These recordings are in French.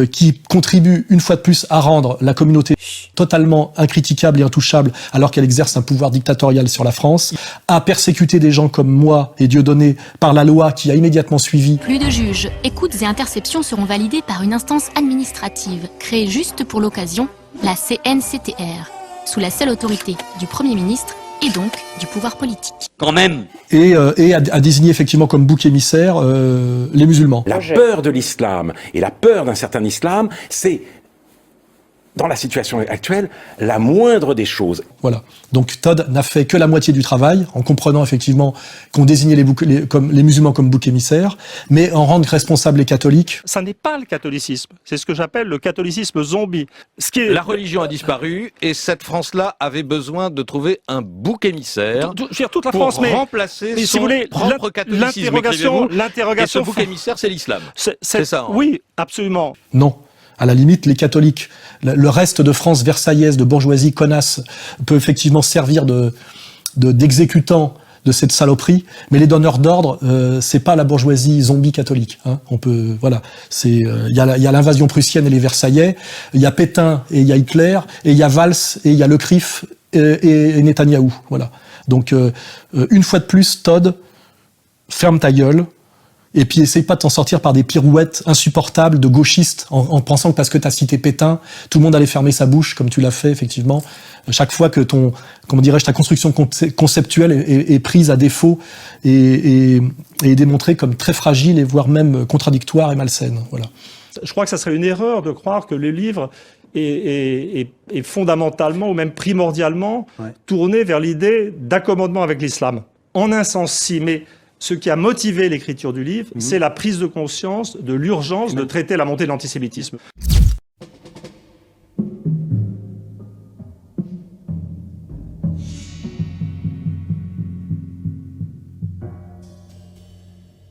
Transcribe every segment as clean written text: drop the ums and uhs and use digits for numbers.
qui contribue une fois de plus à rendre la communauté totalement incritiquable et intouchable alors qu'elle exerce un pouvoir dictatorial sur la France, à persécuter des gens comme moi et Dieudonné par la loi qui a immédiatement suivi. Plus de juges, écoutes et interceptions seront validées par une instance administrative créée juste pour l'occasion, la CNCTR, sous la seule autorité du Premier ministre et donc du pouvoir politique. Quand même. Et à désigner effectivement comme bouc émissaire les musulmans. La peur de l'islam et la peur d'un certain islam, c'est, dans la situation actuelle, la moindre des choses. Voilà. Donc Todd n'a fait que la moitié du travail, en comprenant effectivement qu'on désignait les musulmans comme bouc émissaires, mais en rendre responsables les catholiques. Ça n'est pas le catholicisme, c'est ce que j'appelle le catholicisme zombie. La religion a disparu et cette France-là avait besoin de trouver un bouc émissaire toute la pour France, remplacer mais son si vous voulez, propre catholicisme. Et ce bouc émissaire, c'est l'islam. C'est ça. Oui, absolument. Non. À la limite, les catholiques, le reste de France versaillaise, de bourgeoisie connasse, peut effectivement servir d'exécutant de cette saloperie, mais les donneurs d'ordre, c'est pas la bourgeoisie zombie catholique. Hein. On peut, voilà, il y a l'invasion prussienne et les Versaillais, il y a Pétain et il y a Hitler, et il y a Valls et il y a Le Crif et Netanyahou. Voilà. Donc une fois de plus, Todd, ferme ta gueule. Et puis essaye pas de t'en sortir par des pirouettes insupportables de gauchistes en pensant que parce que t'as cité Pétain, tout le monde allait fermer sa bouche comme tu l'as fait effectivement. Chaque fois que ta construction conceptuelle est prise à défaut et est démontrée comme très fragile et voire même contradictoire et malsaine. Voilà. Je crois que ça serait une erreur de croire que le livre est fondamentalement ou même primordialement tourné vers l'idée d'accommodement avec l'islam. En un sens, si, mais ce qui a motivé l'écriture du livre, c'est la prise de conscience de l'urgence de traiter la montée de l'antisémitisme.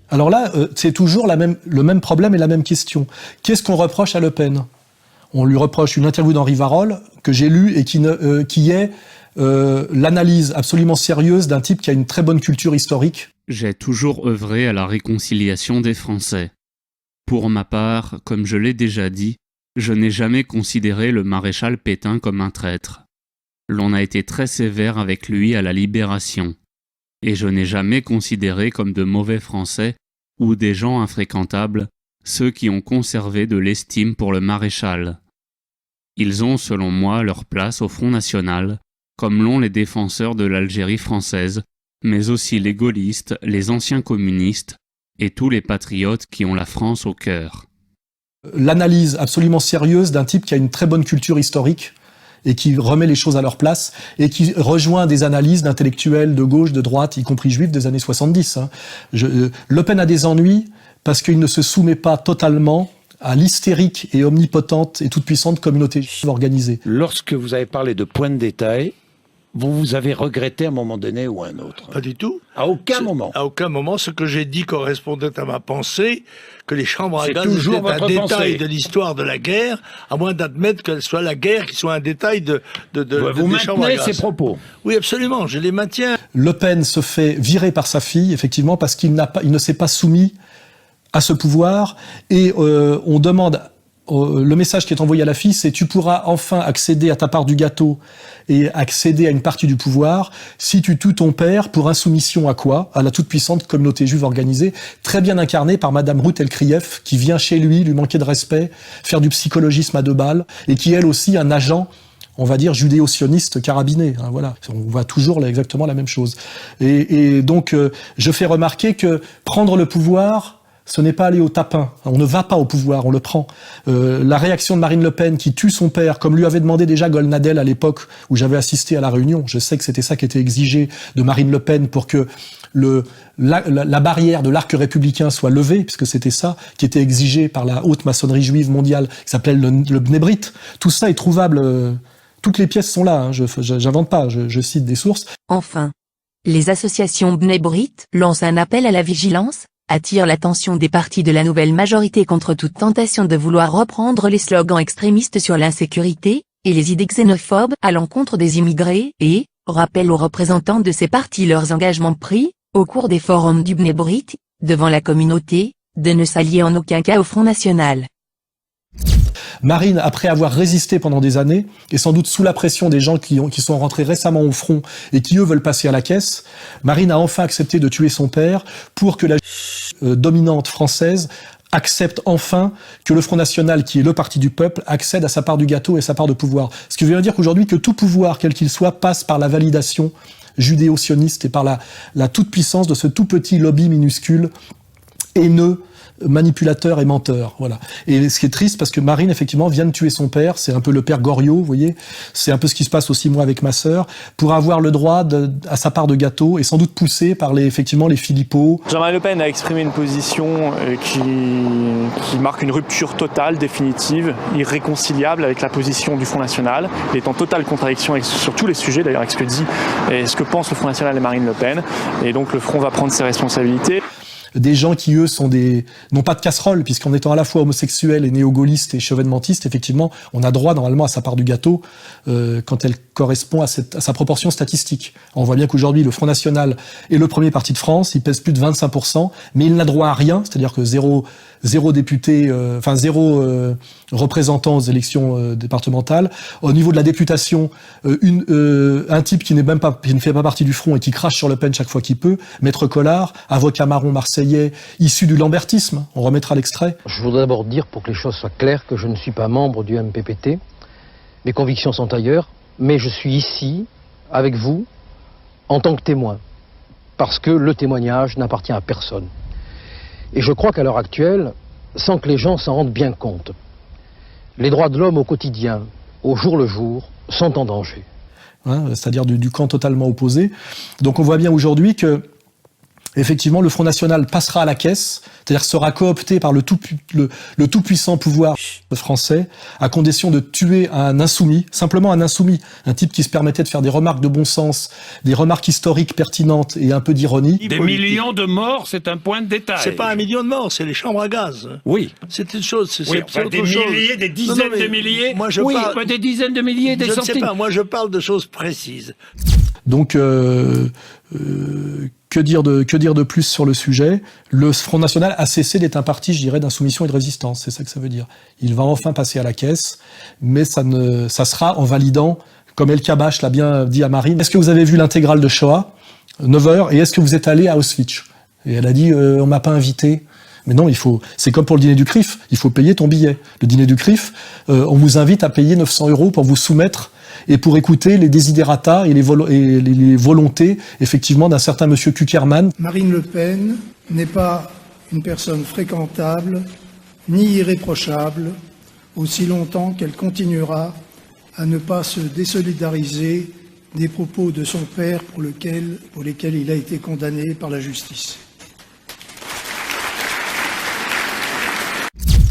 Alors là, c'est toujours le même problème et la même question. Qu'est-ce qu'on reproche à Le Pen ? On lui reproche une interview d'Henri Varol, que j'ai lue, et qui est l'analyse absolument sérieuse d'un type qui a une très bonne culture historique. J'ai toujours œuvré à la réconciliation des Français. Pour ma part, comme je l'ai déjà dit, je n'ai jamais considéré le maréchal Pétain comme un traître. L'on a été très sévère avec lui à la Libération. Et je n'ai jamais considéré comme de mauvais Français ou des gens infréquentables ceux qui ont conservé de l'estime pour le maréchal. Ils ont, selon moi, leur place au Front National, comme l'ont les défenseurs de l'Algérie française, mais aussi les gaullistes, les anciens communistes et tous les patriotes qui ont la France au cœur. L'analyse absolument sérieuse d'un type qui a une très bonne culture historique et qui remet les choses à leur place et qui rejoint des analyses d'intellectuels de gauche, de droite, y compris juifs des années 70. Le Pen a des ennuis parce qu'il ne se soumet pas totalement à l'hystérique et omnipotente et toute puissante communauté organisée. Lorsque vous avez parlé de points de détail, vous avez regretté à un moment donné ou à un autre? Pas du tout. À aucun moment. À aucun moment. Ce que j'ai dit correspondait à ma pensée, que les chambres à gaz étaient un détail de l'histoire de la guerre, à moins d'admettre qu'elle soit la guerre qui soit un détail de vous maintenez ces propos? Oui, absolument, je les maintiens. Le Pen se fait virer par sa fille, effectivement, parce qu'il ne s'est pas soumis à ce pouvoir, et on demande... Le message qui est envoyé à la fille, c'est « Tu pourras enfin accéder à ta part du gâteau et accéder à une partie du pouvoir si tu tues ton père pour insoumission à quoi ? À la toute-puissante communauté juive organisée, très bien incarnée par Madame Ruth Elkrieff, qui vient chez lui manquer de respect, faire du psychologisme à deux balles, et qui est elle aussi un agent, on va dire, judéo-sioniste carabiné. Hein, voilà. On voit toujours exactement la même chose. Et donc, je fais remarquer que prendre le pouvoir... Ce n'est pas aller au tapin. On ne va pas au pouvoir, on le prend. La réaction de Marine Le Pen qui tue son père, comme lui avait demandé déjà Golnadel à l'époque où j'avais assisté à la réunion. Je sais que c'était ça qui était exigé de Marine Le Pen pour que la barrière de l'arc républicain soit levée, puisque c'était ça qui était exigé par la haute maçonnerie juive mondiale, qui s'appelait le Bnei Brit. Tout ça est trouvable. Toutes les pièces sont là. Hein, j'invente pas. Je cite des sources. Enfin, les associations Bnei Brit lancent un appel à la vigilance, attire l'attention des partis de la nouvelle majorité contre toute tentation de vouloir reprendre les slogans extrémistes sur l'insécurité, et les idées xénophobes à l'encontre des immigrés, et rappelle aux représentants de ces partis leurs engagements pris, au cours des forums du Bnei Brit, devant la communauté, de ne s'allier en aucun cas au Front National. Marine, après avoir résisté pendant des années, et sans doute sous la pression des gens qui sont rentrés récemment au front et qui, eux, veulent passer à la caisse, Marine a enfin accepté de tuer son père pour que la dominante française accepte enfin que le Front National, qui est le parti du peuple, accède à sa part du gâteau et sa part de pouvoir. Ce qui veut dire qu'aujourd'hui, que tout pouvoir, quel qu'il soit, passe par la validation judéo-sioniste et par la toute-puissance de ce tout petit lobby minuscule, haineux, manipulateur et menteur, voilà. Et ce qui est triste, parce que Marine, effectivement, vient de tuer son père, c'est un peu le père Goriot, vous voyez, c'est un peu ce qui se passe aussi, moi, avec ma sœur, pour avoir le droit à sa part de gâteau, et sans doute poussé par effectivement, les Philippot. Jean-Marie Le Pen a exprimé une position qui marque une rupture totale, définitive, irréconciliable avec la position du Front National. Il est en totale contradiction sur tous les sujets, d'ailleurs, avec ce que dit et ce que pense le Front National et Marine Le Pen. Et donc, le Front va prendre ses responsabilités. Des gens qui, eux, n'ont pas de casserole, puisqu'en étant à la fois homosexuels et néo-gaullistes et chevènementistes, effectivement, on a droit, normalement, à sa part du gâteau, quand elle correspond à sa proportion statistique. On voit bien qu'aujourd'hui, le Front National est le premier parti de France, il pèse plus de 25%, mais il n'a droit à rien, c'est-à-dire que zéro député, zéro représentant aux élections départementales. Au niveau de la députation, un type qui ne fait pas partie du Front et qui crache sur Le Pen chaque fois qu'il peut, Maître Collard, avocat marron marseillais, issu du lambertisme. On remettra l'extrait. Je voudrais d'abord dire, pour que les choses soient claires, que je ne suis pas membre du MPPT. Mes convictions sont ailleurs, mais je suis ici, avec vous, en tant que témoin, parce que le témoignage n'appartient à personne. Et je crois qu'à l'heure actuelle, sans que les gens s'en rendent bien compte, les droits de l'homme au quotidien, au jour le jour, sont en danger. C'est-à-dire du camp totalement opposé. Donc on voit bien aujourd'hui que, effectivement, le Front National passera à la caisse, c'est-à-dire sera coopté par le tout-puissant pouvoir français, à condition de tuer un insoumis, simplement un insoumis, un type qui se permettait de faire des remarques de bon sens, des remarques historiques pertinentes et un peu d'ironie. Des millions de morts, c'est un point de détail. C'est pas 1 million de morts, c'est les chambres à gaz. Oui. C'est une chose, c'est autre des chose. Milliers, des dizaines de milliers. Moi, je parle, des dizaines de milliers, des centaines. Je ne sais pas, moi je parle de choses précises. Donc, que dire de plus sur le sujet? Le Front National a cessé d'être un parti, je dirais, d'insoumission et de résistance. C'est ça que ça veut dire. Il va enfin passer à la caisse, mais ça sera en validant, comme El Kabash l'a bien dit à Marine. Est-ce que vous avez vu l'intégrale de Shoah, 9h, et est-ce que vous êtes allé à Auschwitz? Et elle a dit, on m'a pas invité. Mais non, c'est comme pour le dîner du CRIF, il faut payer ton billet. Le dîner du CRIF, on vous invite à payer 900 € pour vous soumettre et pour écouter les desiderata et les volontés, effectivement, d'un certain monsieur Kuckerman. Marine Le Pen n'est pas une personne fréquentable, ni irréprochable, aussi longtemps qu'elle continuera à ne pas se désolidariser des propos de son père pour lesquels il a été condamné par la justice.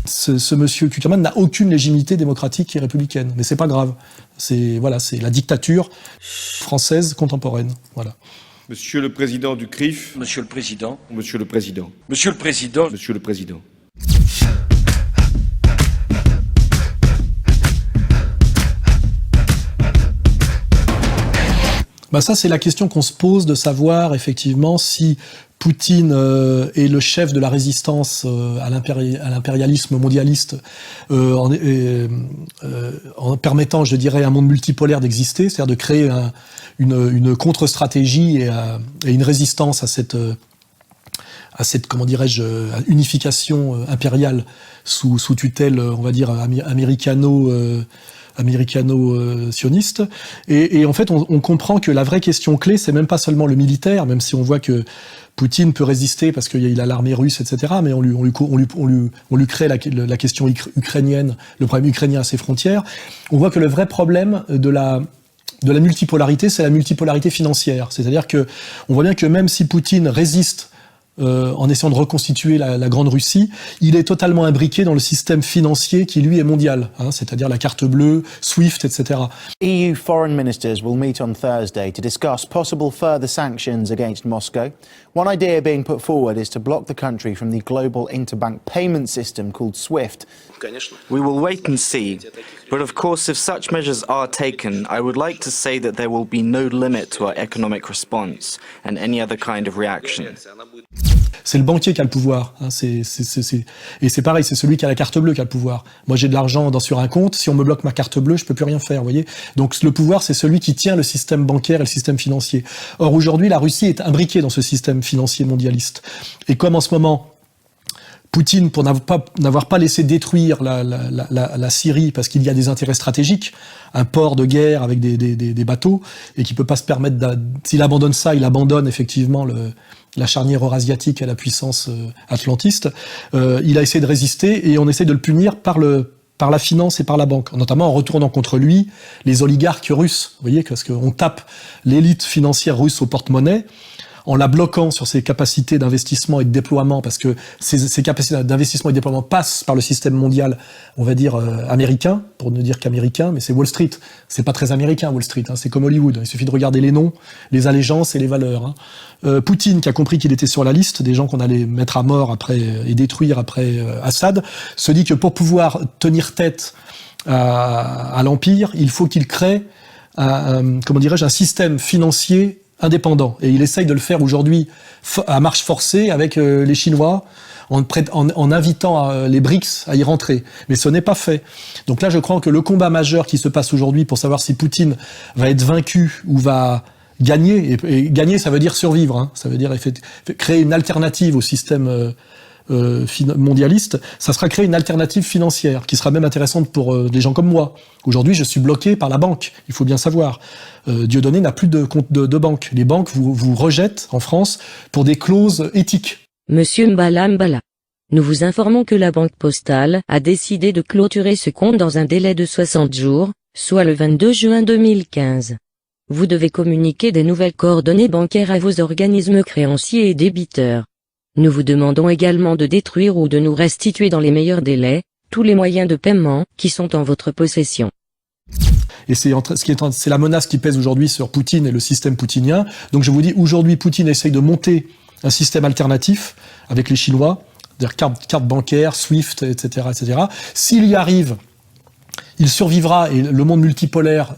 Ce monsieur Kuckerman n'a aucune légitimité démocratique et républicaine, mais c'est pas grave. C'est la dictature française contemporaine. Voilà. Monsieur le président du CRIF. Monsieur le président. Monsieur le président. Monsieur le président. Monsieur le président. Ça, c'est la question qu'on se pose, de savoir effectivement si Poutine est le chef de la résistance à l'impérialisme mondialiste en permettant, je dirais, un monde multipolaire d'exister, c'est-à-dire de créer une contre-stratégie et une résistance à cette comment dirais-je, unification impériale sous tutelle, on va dire, américano-sioniste. Et en fait, on comprend que la vraie question clé, c'est même pas seulement le militaire, même si on voit que Poutine peut résister parce qu'il a l'armée russe, etc. Mais on lui crée la question ukrainienne, le problème ukrainien à ses frontières. On voit que le vrai problème de la multipolarité, c'est la multipolarité financière. C'est-à-dire que on voit bien que même si Poutine résiste en essayant de reconstituer la Grande Russie, il est totalement imbriqué dans le système financier qui, lui, est mondial, c'est-à-dire la carte bleue, SWIFT, etc. EU foreign ministers will meet on Thursday to discuss possible further sanctions against Moscow. One idea being put forward is to block the country from the global interbank payment system called SWIFT. We will wait and see. But of course, if such measures are taken, I would like to say that there will be no limit to our economic response and any other kind of reaction. C'est le banquier qui a le pouvoir. Hein. Et c'est pareil, c'est celui qui a la carte bleue qui a le pouvoir. Moi, j'ai de l'argent sur un compte. Si on me bloque ma carte bleue, je peux plus rien faire. Vous voyez. Donc, le pouvoir, c'est celui qui tient le système bancaire et le système financier. Or, aujourd'hui, la Russie est imbriquée dans ce système financier mondialiste. Et comme en ce moment, Poutine, pour n'avoir pas laissé détruire la Syrie parce qu'il y a des intérêts stratégiques, un port de guerre avec des bateaux, et qui peut pas se permettre s'il abandonne ça, il abandonne effectivement la charnière eurasiatique à la puissance atlantiste. Il a essayé de résister et on essaie de le punir par la finance et par la banque, notamment en retournant contre lui les oligarques russes. Vous voyez, parce qu'on tape l'élite financière russe au porte-monnaie, en la bloquant sur ses capacités d'investissement et de déploiement, parce que ces capacités d'investissement et de déploiement passent par le système mondial, on va dire américain, pour ne dire qu'américain, mais c'est Wall Street. C'est pas très américain, Wall Street, hein, c'est comme Hollywood. Il suffit de regarder les noms, les allégeances et les valeurs. Hein. Poutine, qui a compris qu'il était sur la liste des gens qu'on allait mettre à mort après et détruire après Assad, se dit que pour pouvoir tenir tête à l'Empire, il faut qu'il crée un système financier indépendant. Et il essaye de le faire aujourd'hui à marche forcée avec les Chinois, en invitant les BRICS à y rentrer. Mais ce n'est pas fait. Donc là, je crois que le combat majeur qui se passe aujourd'hui pour savoir si Poutine va être vaincu ou va gagner, et gagner, ça veut dire survivre, hein, ça veut dire créer une alternative au système mondialiste, ça sera créer une alternative financière qui sera même intéressante pour des gens comme moi. Aujourd'hui, je suis bloqué par la banque, il faut bien savoir. Dieudonné n'a plus de compte de banque. Les banques vous rejettent en France pour des clauses éthiques. Monsieur Mbala, nous vous informons que la Banque Postale a décidé de clôturer ce compte dans un délai de 60 jours, soit le 22 juin 2015. Vous devez communiquer des nouvelles coordonnées bancaires à vos organismes créanciers et débiteurs. Nous vous demandons également de détruire ou de nous restituer dans les meilleurs délais tous les moyens de paiement qui sont en votre possession. Et c'est la menace qui pèse aujourd'hui sur Poutine et le système poutinien. Donc je vous dis, aujourd'hui, Poutine essaye de monter un système alternatif avec les Chinois, c'est-à-dire carte bancaire, SWIFT, etc., etc. S'il y arrive, il survivra et le monde multipolaire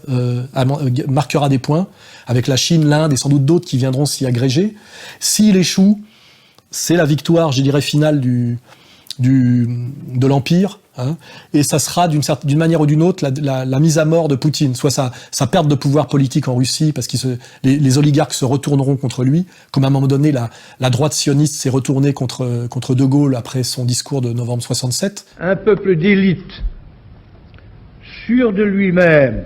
marquera des points avec la Chine, l'Inde et sans doute d'autres qui viendront s'y agréger. S'il échoue, c'est la victoire, je dirais, finale de l'Empire, hein, et ça sera d'une manière ou d'une autre la mise à mort de Poutine, soit sa perte de pouvoir politique en Russie, parce que les oligarques se retourneront contre lui, comme à un moment donné la droite sioniste s'est retournée contre De Gaulle après son discours de novembre 67. Un peuple d'élite, sûr de lui-même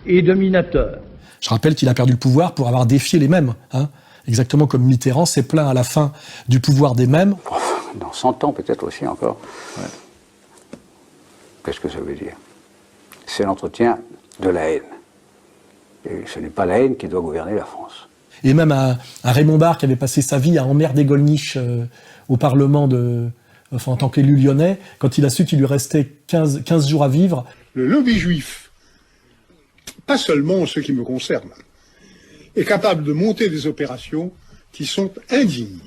et dominateur. Je rappelle qu'il a perdu le pouvoir pour avoir défié les mêmes, hein. Exactement comme Mitterrand s'est plaint à la fin du pouvoir des mêmes. Dans 100 ans peut-être aussi encore. Ouais. Qu'est-ce que ça veut dire? C'est l'entretien de la haine. Et ce n'est pas la haine qui doit gouverner la France. Et même un Raymond Barre qui avait passé sa vie à emmerder Gollnisch au Parlement en tant qu'élu lyonnais, quand il a su qu'il lui restait 15 jours à vivre. Le lobby juif, pas seulement ce qui me concerne, est capable de monter des opérations qui sont indignes.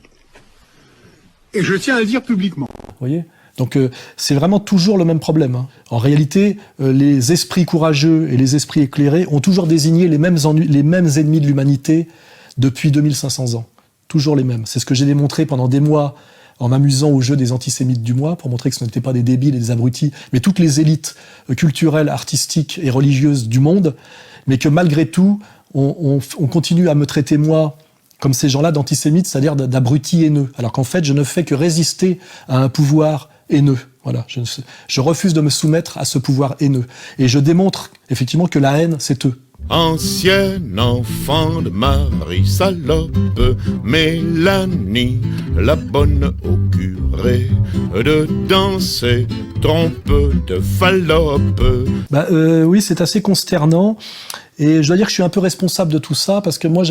Et je tiens à le dire publiquement. Vous voyez ? Donc c'est vraiment toujours le même problème. Hein. En réalité, les esprits courageux et les esprits éclairés ont toujours désigné les mêmes ennemis de l'humanité depuis 2500 ans. Toujours les mêmes. C'est ce que j'ai démontré pendant des mois en m'amusant au jeu des antisémites du mois, pour montrer que ce n'étaient pas des débiles et des abrutis, mais toutes les élites culturelles, artistiques et religieuses du monde, mais que malgré tout, on continue à me traiter, moi, comme ces gens-là, d'antisémites, c'est-à-dire d'abrutis haineux. Alors qu'en fait, je ne fais que résister à un pouvoir haineux. Voilà, je refuse de me soumettre à ce pouvoir haineux. Et je démontre, effectivement, que la haine, c'est eux. Ancien enfant de Marie Salope, Mélanie, la bonne au curé, de danser, trompe de Fallope. Oui, c'est assez consternant. Et je dois dire que je suis un peu responsable de tout ça, parce que moi,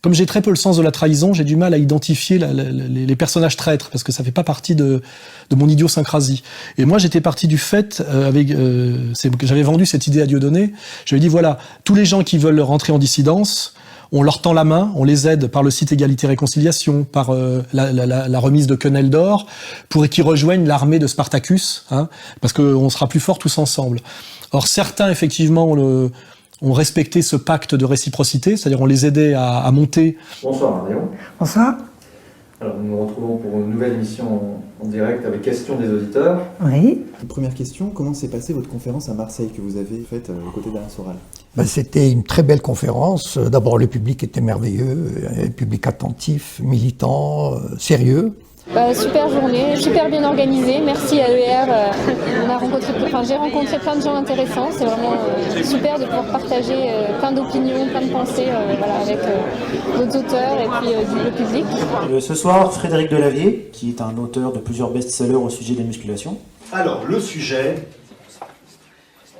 comme j'ai très peu le sens de la trahison, j'ai du mal à identifier les personnages traîtres, parce que ça fait pas partie de mon idiosyncrasie. Et moi, j'étais parti du fait, j'avais vendu cette idée à Dieudonné, je lui ai dit, voilà, tous les gens qui veulent rentrer en dissidence, on leur tend la main, on les aide par le site Égalité-Réconciliation, par la remise de quenelles d'or, pour qu'ils rejoignent l'armée de Spartacus, hein, parce qu'on sera plus forts tous ensemble. Or, certains, effectivement, ont respecté ce pacte de réciprocité, c'est-à-dire on les aidait à monter. Bonsoir Marion. Bonsoir. Alors nous nous retrouvons pour une nouvelle émission en direct avec questions des auditeurs. Oui. Première question, comment s'est passée votre conférence à Marseille que vous avez faite aux côtés d'Alain Soral? C'était une très belle conférence. D'abord, le public était merveilleux, un public attentif, militant, sérieux. Super journée, super bien organisée. Merci à ER. J'ai rencontré plein de gens intéressants. C'est vraiment super de pouvoir partager plein d'opinions, plein de pensées avec d'autres auteurs et puis le public. Ce soir, Frédéric Delavier, qui est un auteur de plusieurs best-sellers au sujet de la musculation. Alors, le sujet,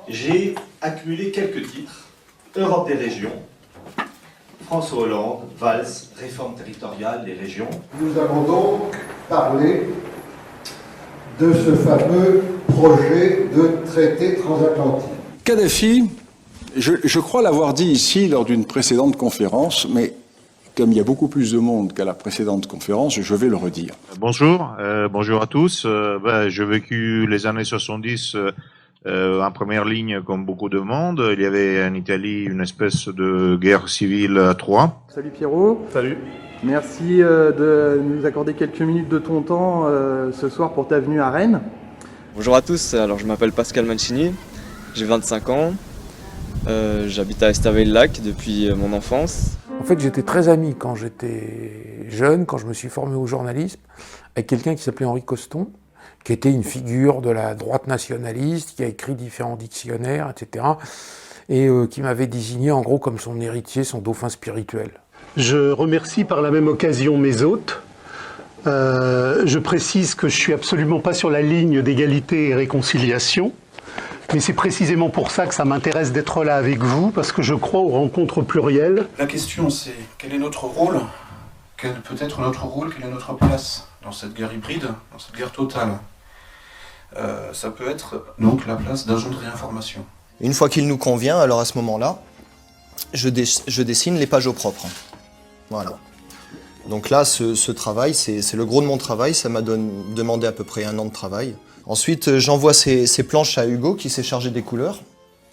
j'ai accumulé quelques titres. Europe des régions, François Hollande, Valls, réforme territoriale des régions. Nous allons donc parler de ce fameux projet de traité transatlantique. Kadhafi, je crois l'avoir dit ici lors d'une précédente conférence, mais comme il y a beaucoup plus de monde qu'à la précédente conférence, je vais le redire. Bonjour, bonjour à tous. J'ai vécu les années 70 en première ligne comme beaucoup de monde. Il y avait en Italie une espèce de guerre civile à Troyes. Salut Pierrot. Salut. Merci de nous accorder quelques minutes de ton temps ce soir pour ta venue à Rennes. Bonjour à tous, alors je m'appelle Pascal Mancini, j'ai 25 ans, j'habite à Estavayer-le-Lac depuis mon enfance. En fait, j'étais très ami quand j'étais jeune, quand je me suis formé au journalisme, avec quelqu'un qui s'appelait Henri Coston, qui était une figure de la droite nationaliste, qui a écrit différents dictionnaires, etc., et qui m'avait désigné en gros comme son héritier, son dauphin spirituel. Je remercie par la même occasion mes hôtes. Je précise que je suis absolument pas sur la ligne d'égalité et réconciliation, mais c'est précisément pour ça que ça m'intéresse d'être là avec vous, parce que je crois aux rencontres plurielles. La question c'est, quel est notre rôle? Quel peut être notre rôle? Quelle est notre place dans cette guerre hybride, dans cette guerre totale? Ça peut être donc la place d'agent de réinformation. Une fois qu'il nous convient, alors à ce moment-là, je dessine les pages au propre. Voilà. Donc là, ce travail, c'est le gros de mon travail, ça m'a demandé à peu près 1 an de travail. Ensuite, j'envoie ces planches à Hugo qui s'est chargé des couleurs.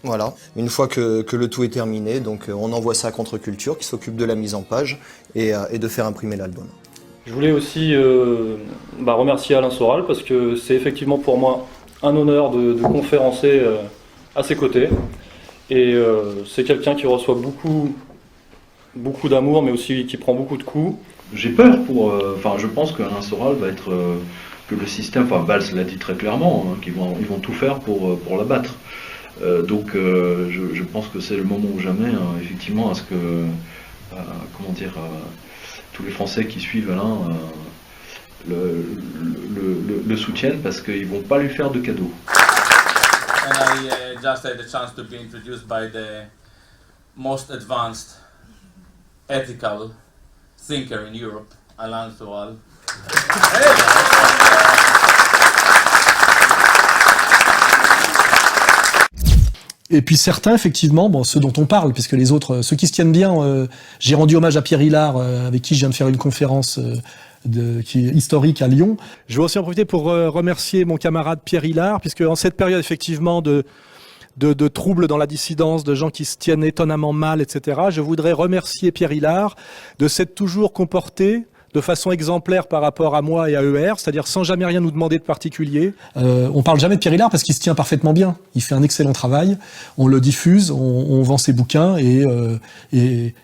Voilà. Une fois que le tout est terminé, donc on envoie ça à Contre-Culture qui s'occupe de la mise en page et de faire imprimer l'album. Je voulais aussi remercier Alain Soral parce que c'est effectivement pour moi un honneur de conférencer à ses côtés. Et c'est quelqu'un qui reçoit beaucoup d'amour, mais aussi qui prend beaucoup de coups. J'ai peur je pense qu'Alain Soral va être, que le système, Valls l'a dit très clairement, qu'ils vont tout faire pour l'abattre. Donc je pense que c'est le moment ou jamais, effectivement, à ce que, tous les Français qui suivent Alain le soutiennent parce qu'ils ne vont pas lui faire de cadeaux. And I just had the chance to be introduced by the most advanced ethical thinker in Europe, Alain Soral. Et puis certains, effectivement, ceux dont on parle, puisque les autres, ceux qui se tiennent bien, j'ai rendu hommage à Pierre Hilard, avec qui je viens de faire une conférence qui est historique à Lyon. Je vais aussi en profiter pour remercier mon camarade Pierre Hilard, puisque en cette période, effectivement, de troubles dans la dissidence, de gens qui se tiennent étonnamment mal, etc., je voudrais remercier Pierre Hilard de s'être toujours comporté de façon exemplaire par rapport à moi et à ER, c'est-à-dire sans jamais rien nous demander de particulier. On parle jamais de Pierre Hilard parce qu'il se tient parfaitement bien. Il fait un excellent travail, on le diffuse, on vend ses bouquins et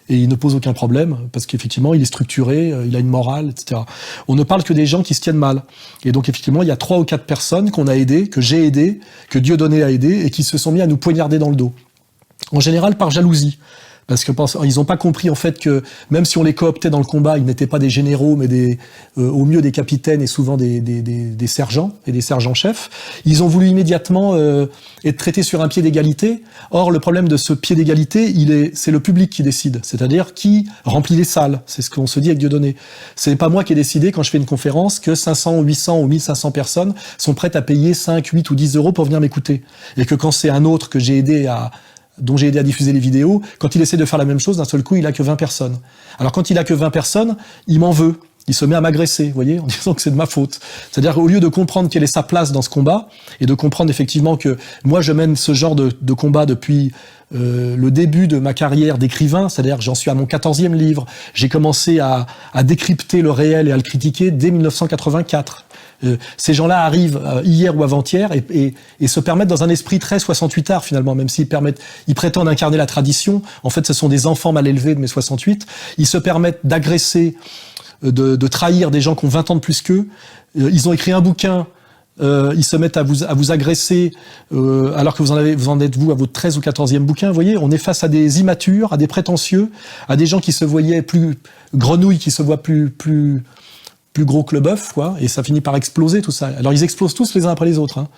il ne pose aucun problème parce qu'effectivement il est structuré, il a une morale, etc. On ne parle que des gens qui se tiennent mal. Et donc effectivement il y a 3 ou 4 personnes qu'on a aidées, que j'ai aidées, que Dieudonné a aidées et qui se sont mis à nous poignarder dans le dos. En général par jalousie. Parce que ils n'ont pas compris en fait que même si on les cooptait dans le combat, ils n'étaient pas des généraux, mais au mieux des capitaines et souvent des sergents et des sergents-chefs. Ils ont voulu immédiatement être traités sur un pied d'égalité. Or, le problème de ce pied d'égalité, c'est le public qui décide, c'est-à-dire qui remplit les salles. C'est ce qu'on se dit avec Dieudonné. C'est pas moi qui ai décidé quand je fais une conférence que 500, 800 ou 1500 personnes sont prêtes à payer 5, 8 ou 10 euros pour venir m'écouter. Et que quand c'est un autre que j'ai aidé dont j'ai aidé à diffuser les vidéos, quand il essaie de faire la même chose, d'un seul coup, il a que 20 personnes. Alors quand il a que 20 personnes, il m'en veut. il se met à m'agresser, vous voyez, en disant que c'est de ma faute. C'est-à-dire qu'au lieu de comprendre quelle est sa place dans ce combat, et de comprendre effectivement que moi je mène ce genre de combat depuis le début de ma carrière d'écrivain, c'est-à-dire que j'en suis à mon 14e livre, j'ai commencé à décrypter le réel et à le critiquer dès 1984. Ces gens-là arrivent hier ou avant-hier et se permettent dans un esprit très 68ard finalement, même s'ils prétendent incarner la tradition. En fait, ce sont des enfants mal élevés de mai 68. Ils se permettent d'agresser, de trahir des gens qui ont 20 ans de plus qu'eux. Ils ont écrit un bouquin. Ils se mettent à vous agresser alors que vous en êtes vous à votre 13 ou 14e bouquin. Vous voyez, on est face à des immatures, à des prétentieux, à des gens qui se voyaient plus grenouilles, qui se voient plus gros que le bœuf, quoi, et ça finit par exploser tout ça. Alors ils explosent tous les uns après les autres. Hein.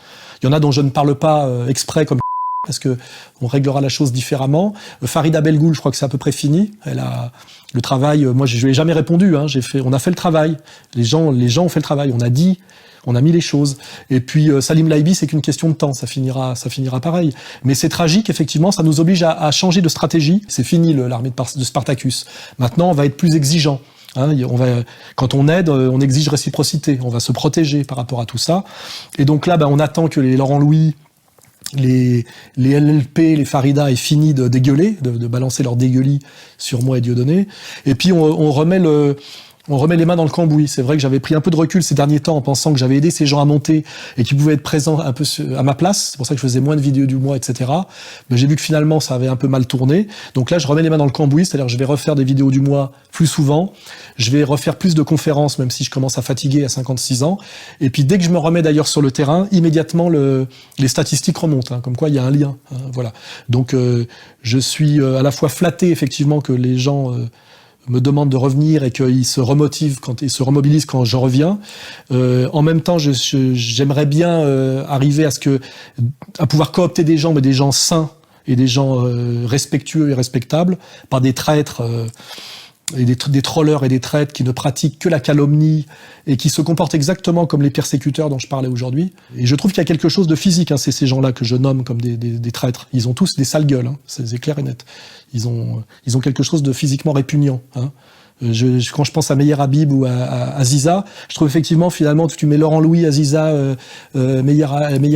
Il y en a dont je ne parle pas exprès comme parce que on réglera la chose différemment. Farida Belgoul, je crois que c'est à peu près fini. Elle a le travail. Moi, je lui ai jamais répondu. Hein. On a fait le travail. Les gens ont fait le travail. On a mis les choses. Et puis Salim Laibi, c'est qu'une question de temps. Ça finira pareil. Mais c'est tragique, effectivement. Ça nous oblige à changer de stratégie. C'est fini l'armée de Spartacus. Maintenant, on va être plus exigeant. Hein, quand on aide, on exige réciprocité. On va se protéger par rapport à tout ça. Et donc là, on attend que les Laurent Louis, les LLP, les Farida aient fini de dégueuler, de balancer leur dégueulis sur moi et Dieudonné. Et puis on remet les mains dans le cambouis. C'est vrai que j'avais pris un peu de recul ces derniers temps en pensant que j'avais aidé ces gens à monter et qu'ils pouvaient être présents un peu à ma place. C'est pour ça que je faisais moins de vidéos du mois, etc. Mais j'ai vu que finalement, ça avait un peu mal tourné. Donc là, je remets les mains dans le cambouis, c'est-à-dire que je vais refaire des vidéos du mois plus souvent. Je vais refaire plus de conférences, même si je commence à fatiguer à 56 ans. Et puis, dès que je me remets d'ailleurs sur le terrain, immédiatement, les statistiques remontent. Hein, comme quoi, il y a un lien. Hein, voilà. Donc, je suis à la fois flatté, effectivement, que les gens me demandent de revenir et qu'ils se remotivent quand ils se remobilisent quand je reviens. En même temps, j'aimerais bien arriver à pouvoir coopter des gens, mais des gens sains et des gens respectueux et respectables, par des traîtres et des trollers et des traîtres qui ne pratiquent que la calomnie et qui se comportent exactement comme les persécuteurs dont je parlais aujourd'hui. Et je trouve qu'il y a quelque chose de physique, hein, c'est ces gens-là que je nomme comme des traîtres. Ils ont tous des sales gueules, hein, c'est clair et net. Ils ont quelque chose de physiquement répugnant. Hein. Quand je pense à Meyer Habib ou à Aziza, je trouve effectivement, finalement, tu mets Laurent Louis, Aziza, Meyer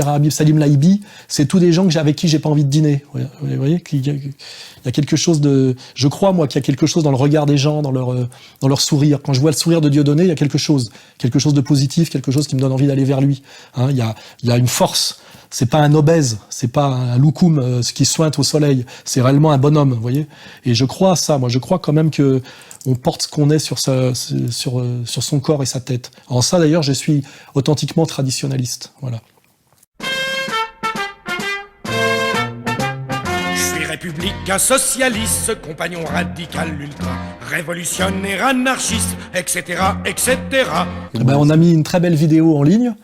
Habib, Salim Laibi, c'est tous des gens avec qui j'ai pas envie de dîner. Vous voyez, il y a quelque chose de, je crois moi qu'il y a quelque chose dans le regard des gens, dans leur sourire. Quand je vois le sourire de Dieudonné, il y a quelque chose de positif, quelque chose qui me donne envie d'aller vers lui. Hein, il y a une force. C'est pas un obèse, c'est pas un loukoum qui sointe au soleil. C'est réellement un bonhomme, vous voyez. Et je crois à ça. Moi, je crois quand même que on porte ce qu'on est sur son corps et sa tête. En ça, d'ailleurs, je suis authentiquement traditionnaliste. Voilà. Je suis républicain, socialiste, compagnon radical, ultra, révolutionnaire, anarchiste, etc., etc. On a mis une très belle vidéo en ligne.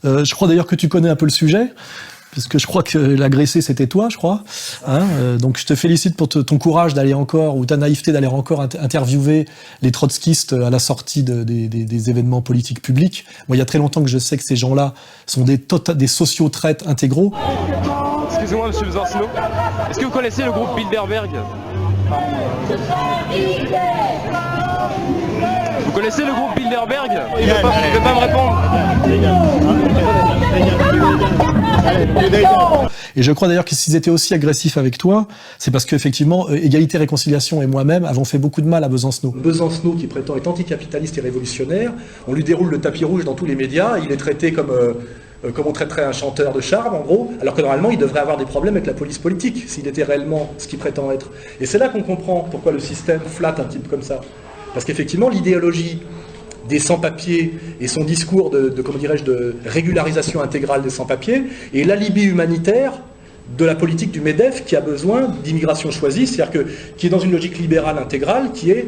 Je crois d'ailleurs que tu connais un peu le sujet, puisque je crois que l'agressé c'était toi, je crois. Hein, donc je te félicite pour ton courage d'aller encore, ou ta naïveté d'aller encore interviewer les trotskistes à la sortie des événements politiques publics. Moi, il y a très longtemps que je sais que ces gens-là sont des sociotraites intégraux. Excusez-moi, monsieur Besancenot. Est-ce que vous connaissez le groupe Bilderberg ? Vous connaissez le groupe Bilderberg ? Il ne veut pas me répondre. Et je crois d'ailleurs que s'ils étaient aussi agressifs avec toi, c'est parce qu'effectivement, Égalité Réconciliation et moi-même avons fait beaucoup de mal à Besancenot. Besancenot, qui prétend être anticapitaliste et révolutionnaire, on lui déroule le tapis rouge dans tous les médias, il est traité comme on traiterait un chanteur de charme, en gros, alors que normalement, il devrait avoir des problèmes avec la police politique, s'il était réellement ce qu'il prétend être. Et c'est là qu'on comprend pourquoi le système flatte un type comme ça. Parce qu'effectivement, l'idéologie des sans-papiers et son discours de régularisation intégrale des sans-papiers et l'alibi humanitaire de la politique du MEDEF qui a besoin d'immigration choisie, c'est-à-dire qui est dans une logique libérale intégrale qui est,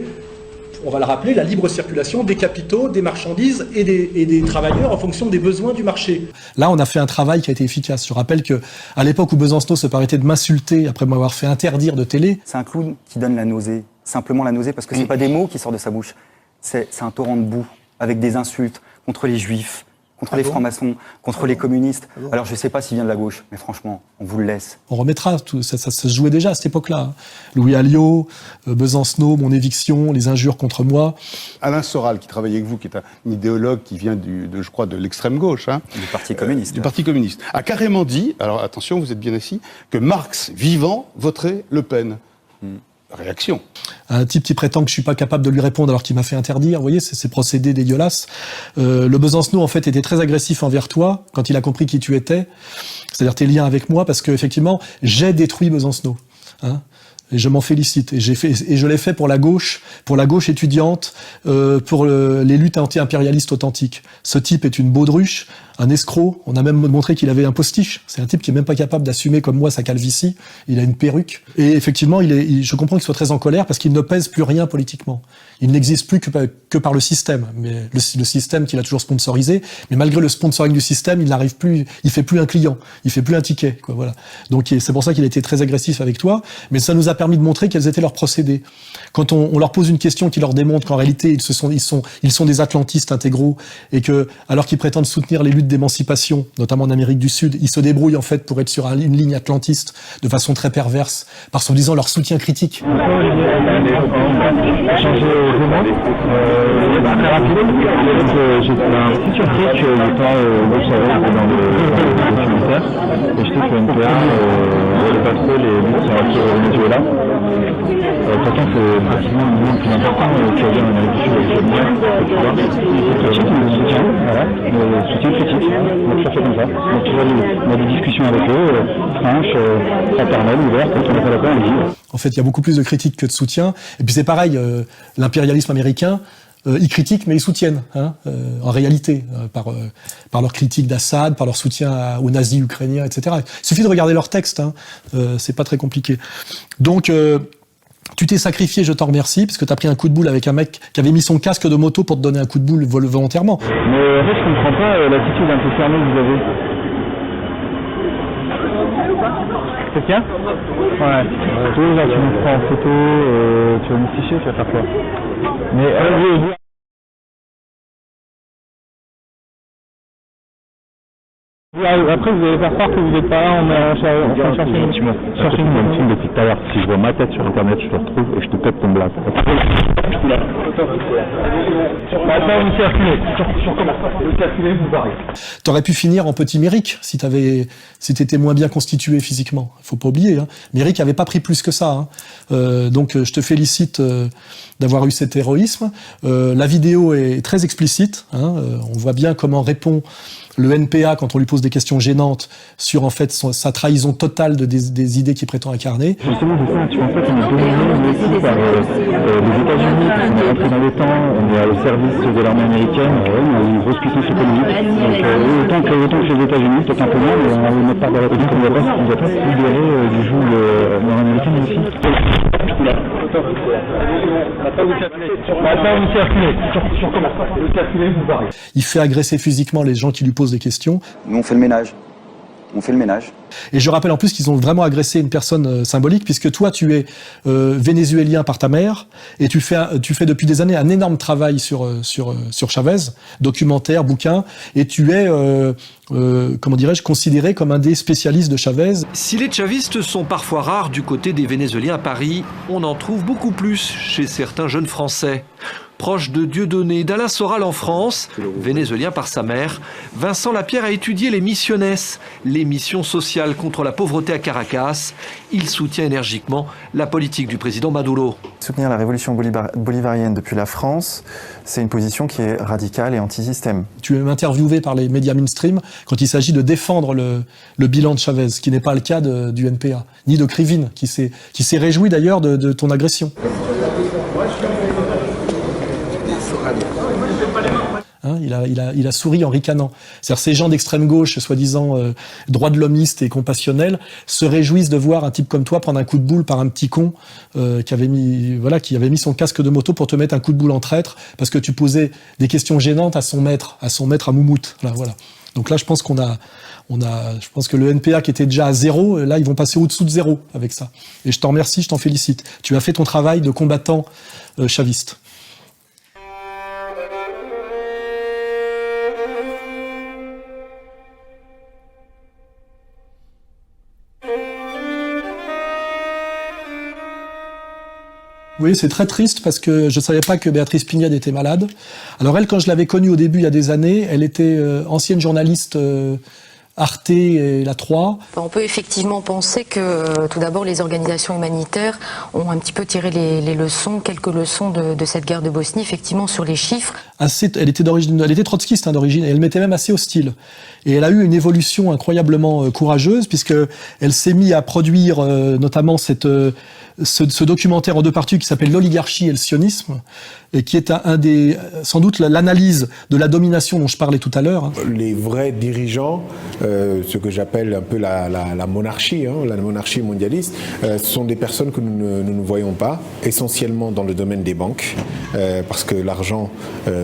on va le rappeler, la libre circulation des capitaux, des marchandises et des travailleurs en fonction des besoins du marché. Là, on a fait un travail qui a été efficace. Je rappelle qu'à l'époque où Besancenot se permettait de m'insulter après m'avoir fait interdire de télé... C'est un clown qui donne la nausée, simplement la nausée, parce que c'est pas des mots qui sortent de sa bouche. C'est un torrent de boue, avec des insultes contre les juifs, contre les francs-maçons, contre les communistes. Alors je ne sais pas s'il vient de la gauche, mais franchement, on vous le laisse. On remettra, tout, ça se jouait déjà à cette époque-là. Louis Alliot, Besancenot, mon éviction, les injures contre moi. Alain Soral, qui travaille avec vous, qui est un idéologue qui vient je crois, de l'extrême gauche. Du Parti communiste. Du Parti communiste. A carrément dit, alors attention, vous êtes bien assis, que Marx, vivant, voterait Le Pen. Réaction. Un type qui prétend que je suis pas capable de lui répondre alors qu'il m'a fait interdire, vous voyez, c'est ces procédés dégueulasses. Le Besancenot, en fait, était très agressif envers toi quand il a compris qui tu étais, c'est-à-dire tes liens avec moi, parce que effectivement, j'ai détruit Besancenot. Et je m'en félicite. Et je l'ai fait pour la gauche étudiante, pour les luttes anti-impérialistes authentiques. Ce type est une baudruche, un escroc. On a même montré qu'il avait un postiche. C'est un type qui est même pas capable d'assumer comme moi sa calvitie. Il a une perruque. Et effectivement, je comprends qu'il soit très en colère parce qu'il ne pèse plus rien politiquement. Il n'existe plus que par le système. Mais le système qu'il a toujours sponsorisé. Mais malgré le sponsoring du système, il fait plus un client. Il fait plus un ticket, quoi, voilà. Donc, c'est pour ça qu'il a été très agressif avec toi. Mais ça nous a permis de montrer quels étaient leurs procédés. Quand on leur pose une question qui leur démontre qu'en réalité, ils sont des atlantistes intégraux et que, alors qu'ils prétendent soutenir les luttes d'émancipation, notamment en Amérique du Sud, ils se débrouillent en fait pour être sur une ligne atlantiste de façon très perverse, par soi-disant leur soutien critique. Très rapide. J'étais un petit surpris que l'État le savait dans le documentaire. Et je sais que l'NPA n'avait pas trop les luttes sur le Venezuela. Pourtant, c'est pratiquement le monde le plus important qu'il y a en Amérique du Sud avec le mien, tu vois. Le soutien, voilà, le soutien critique. Donc ça fait comme ça. Donc tu vois, on a des discussions avec eux, franches, fraternelles, ouvertes, quand on n'est pas d'accord, on le dit. En fait, il y a beaucoup plus de critiques que de soutien. Et puis c'est pareil, l'impérialisme américain, ils critiquent mais ils soutiennent, en réalité, par leur critique d'Assad, par leur soutien aux nazis ukrainiens, etc. Il suffit de regarder leurs textes, c'est pas très compliqué. Donc, tu t'es sacrifié, je t'en remercie, parce que t'as pris un coup de boule avec un mec qui avait mis son casque de moto pour te donner un coup de boule volontairement. Mais en fait, je comprends pas l'attitude un peu fermée que vous avez. C'est bien ? Ouais. Là, tu me prends en photo, tu vas me ficher, tu vas faire quoi ? Mais après, vous allez faire croire que vous n'êtes pas là, on va chercher une film depuis tout à l'heure. Si je vois ma tête sur internet, je te retrouve et je te pète ton blague. Maintenant, vous circulez. Vous circulez, vous barrez. T'aurais pu finir en petit Méric si t'étais moins bien constitué physiquement. Faut pas oublier, Méric avait pas pris plus que ça, donc je te félicite d'avoir eu cet héroïsme. La vidéo est très explicite, on voit bien comment répond le NPA quand on lui pose des questions gênantes sur en fait sa trahison totale des idées qu'il prétend incarner. Justement, c'est ça, tu vois, en fait, on est dominé aussi par les États-Unis, on est rentré dans les temps, on est au service de l'armée américaine, on a une grosse puissance économique. Donc autant que les États-Unis, peut-être un peu moins, mais on a une autre part de la République, on ne doit pas se libérer du joug nord-américain aussi. Maintenant, vous circulez. Vous circulez, vous barrez. Il fait agresser physiquement les gens qui lui posent des questions. Nous, on fait le ménage. On fait le ménage. Et je rappelle en plus qu'ils ont vraiment agressé une personne symbolique, puisque toi, tu es vénézuélien par ta mère, et tu fais depuis des années un énorme travail sur Chavez, documentaire, bouquin, et tu es, comment dirais-je, considéré comme un des spécialistes de Chavez. Si les chavistes sont parfois rares du côté des Vénézuéliens à Paris, on en trouve beaucoup plus chez certains jeunes Français. Proche de Dieudonné, d'Alain Soral en France, vénézuélien par sa mère, Vincent Lapierre a étudié les Misiones, les missions sociales contre la pauvreté à Caracas. Il soutient énergiquement la politique du président Maduro. Soutenir la révolution bolivarienne depuis la France, c'est une position qui est radicale et anti-système. Tu es interviewé par les médias mainstream quand il s'agit de défendre le bilan de Chavez, ce qui n'est pas le cas du NPA, ni de Krivine, qui s'est réjoui d'ailleurs de ton agression. Il a souri en ricanant. C'est-à-dire ces gens d'extrême gauche, soi-disant droits de l'hommiste et compassionnels, se réjouissent de voir un type comme toi prendre un coup de boule par un petit con qui avait mis son casque de moto pour te mettre un coup de boule en traître parce que tu posais des questions gênantes à son maître à Moumout. Là, voilà. Donc là, je pense je pense que le NPA qui était déjà à 0, là, ils vont passer au-dessous de 0 avec ça. Et je t'en remercie, je t'en félicite. Tu as fait ton travail de combattant chaviste. Oui, c'est très triste parce que je ne savais pas que Béatrice Pignade était malade. Alors elle, quand je l'avais connue au début, il y a des années, elle était ancienne journaliste Arte et La 3. On peut effectivement penser que tout d'abord les organisations humanitaires ont un petit peu tiré les leçons, quelques leçons de cette guerre de Bosnie, effectivement sur les chiffres. Elle était trotskiste d'origine, et elle m'était même assez hostile. Et elle a eu une évolution incroyablement courageuse, puisque elle s'est mise à produire notamment ce documentaire en 2 parties qui s'appelle L'oligarchie et le sionisme, et qui est sans doute l'analyse de la domination dont je parlais tout à l'heure. Les vrais dirigeants, ce que j'appelle un peu la monarchie, la monarchie mondialiste, sont des personnes que nous ne voyons pas, essentiellement dans le domaine des banques, parce que l'argent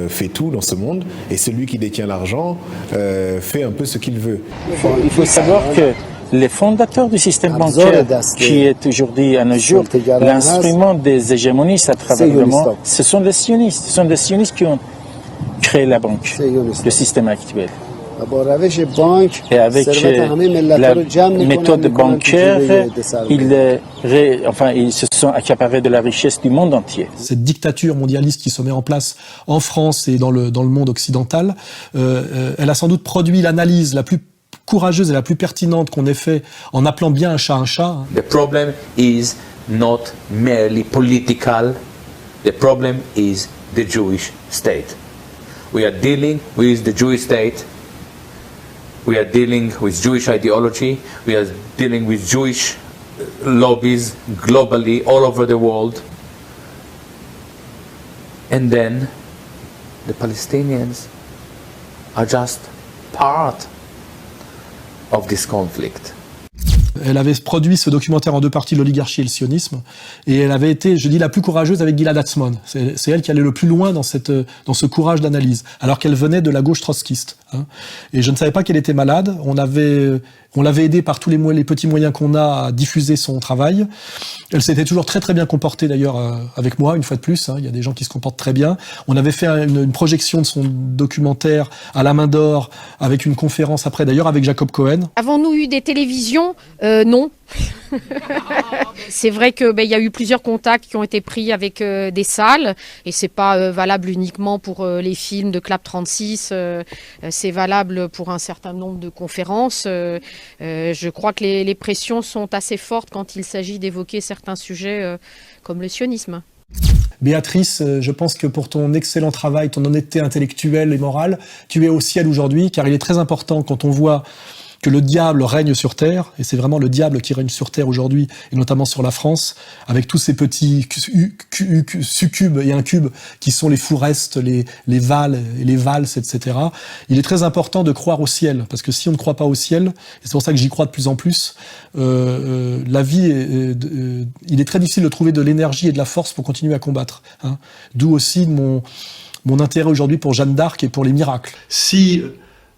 fait tout dans ce monde, et celui qui détient l'argent fait un peu ce qu'il veut. Il faut savoir que les fondateurs du système bancaire, qui est aujourd'hui à nos jours l'instrument des hégémonies à travers le monde, ce sont des sionistes. Ce sont des sionistes qui ont créé la banque, le système actuel. Et avec la méthode bancaire, ils se sont accaparés de la richesse du monde entier. Cette dictature mondialiste qui se met en place en France et dans le monde occidental, elle a sans doute produit l'analyse la plus courageuse et la plus pertinente qu'on ait fait en appelant bien un chat un chat. The problem is not merely political. The problem is the Jewish state. We are dealing with the Jewish state. We are dealing with Jewish ideology. We are dealing with Jewish lobbies globally, all over the world. And then the Palestinians are just part of this conflict. Elle avait produit ce documentaire en 2 parties, L'oligarchie et le sionisme, et elle avait été, je dis, la plus courageuse avec Gilad Atzmon. C'est elle qui allait le plus loin dans ce courage d'analyse, alors qu'elle venait de la gauche trotskiste. Et je ne savais pas qu'elle était malade. On l'avait aidée par tous les petits moyens qu'on a à diffuser son travail. Elle s'était toujours très très bien comportée d'ailleurs avec moi, une fois de plus. Il y a des gens qui se comportent très bien. On avait fait une projection de son documentaire à la Main d'Or, avec une conférence après d'ailleurs avec Jacob Cohen. Avons-nous eu des télévisions ? Non. C'est vrai que y a eu plusieurs contacts qui ont été pris avec des salles, et c'est pas valable uniquement pour les films de Clap 36, c'est valable pour un certain nombre de conférences. Je crois que les pressions sont assez fortes quand il s'agit d'évoquer certains sujets comme le sionisme. Béatrice, je pense que pour ton excellent travail, ton honnêteté intellectuelle et morale, tu es au ciel aujourd'hui, car il est très important quand on voit que le diable règne sur Terre, et c'est vraiment le diable qui règne sur Terre aujourd'hui, et notamment sur la France, avec tous ces petits succubes et incubes qui sont les Fourestes, les Valls, les Valls, etc. Il est très important de croire au ciel, parce que si on ne croit pas au ciel, et c'est pour ça que j'y crois de plus en plus, la vie, il est très difficile de trouver de l'énergie et de la force pour continuer à combattre. D'où aussi mon intérêt aujourd'hui pour Jeanne d'Arc et pour les miracles. Si,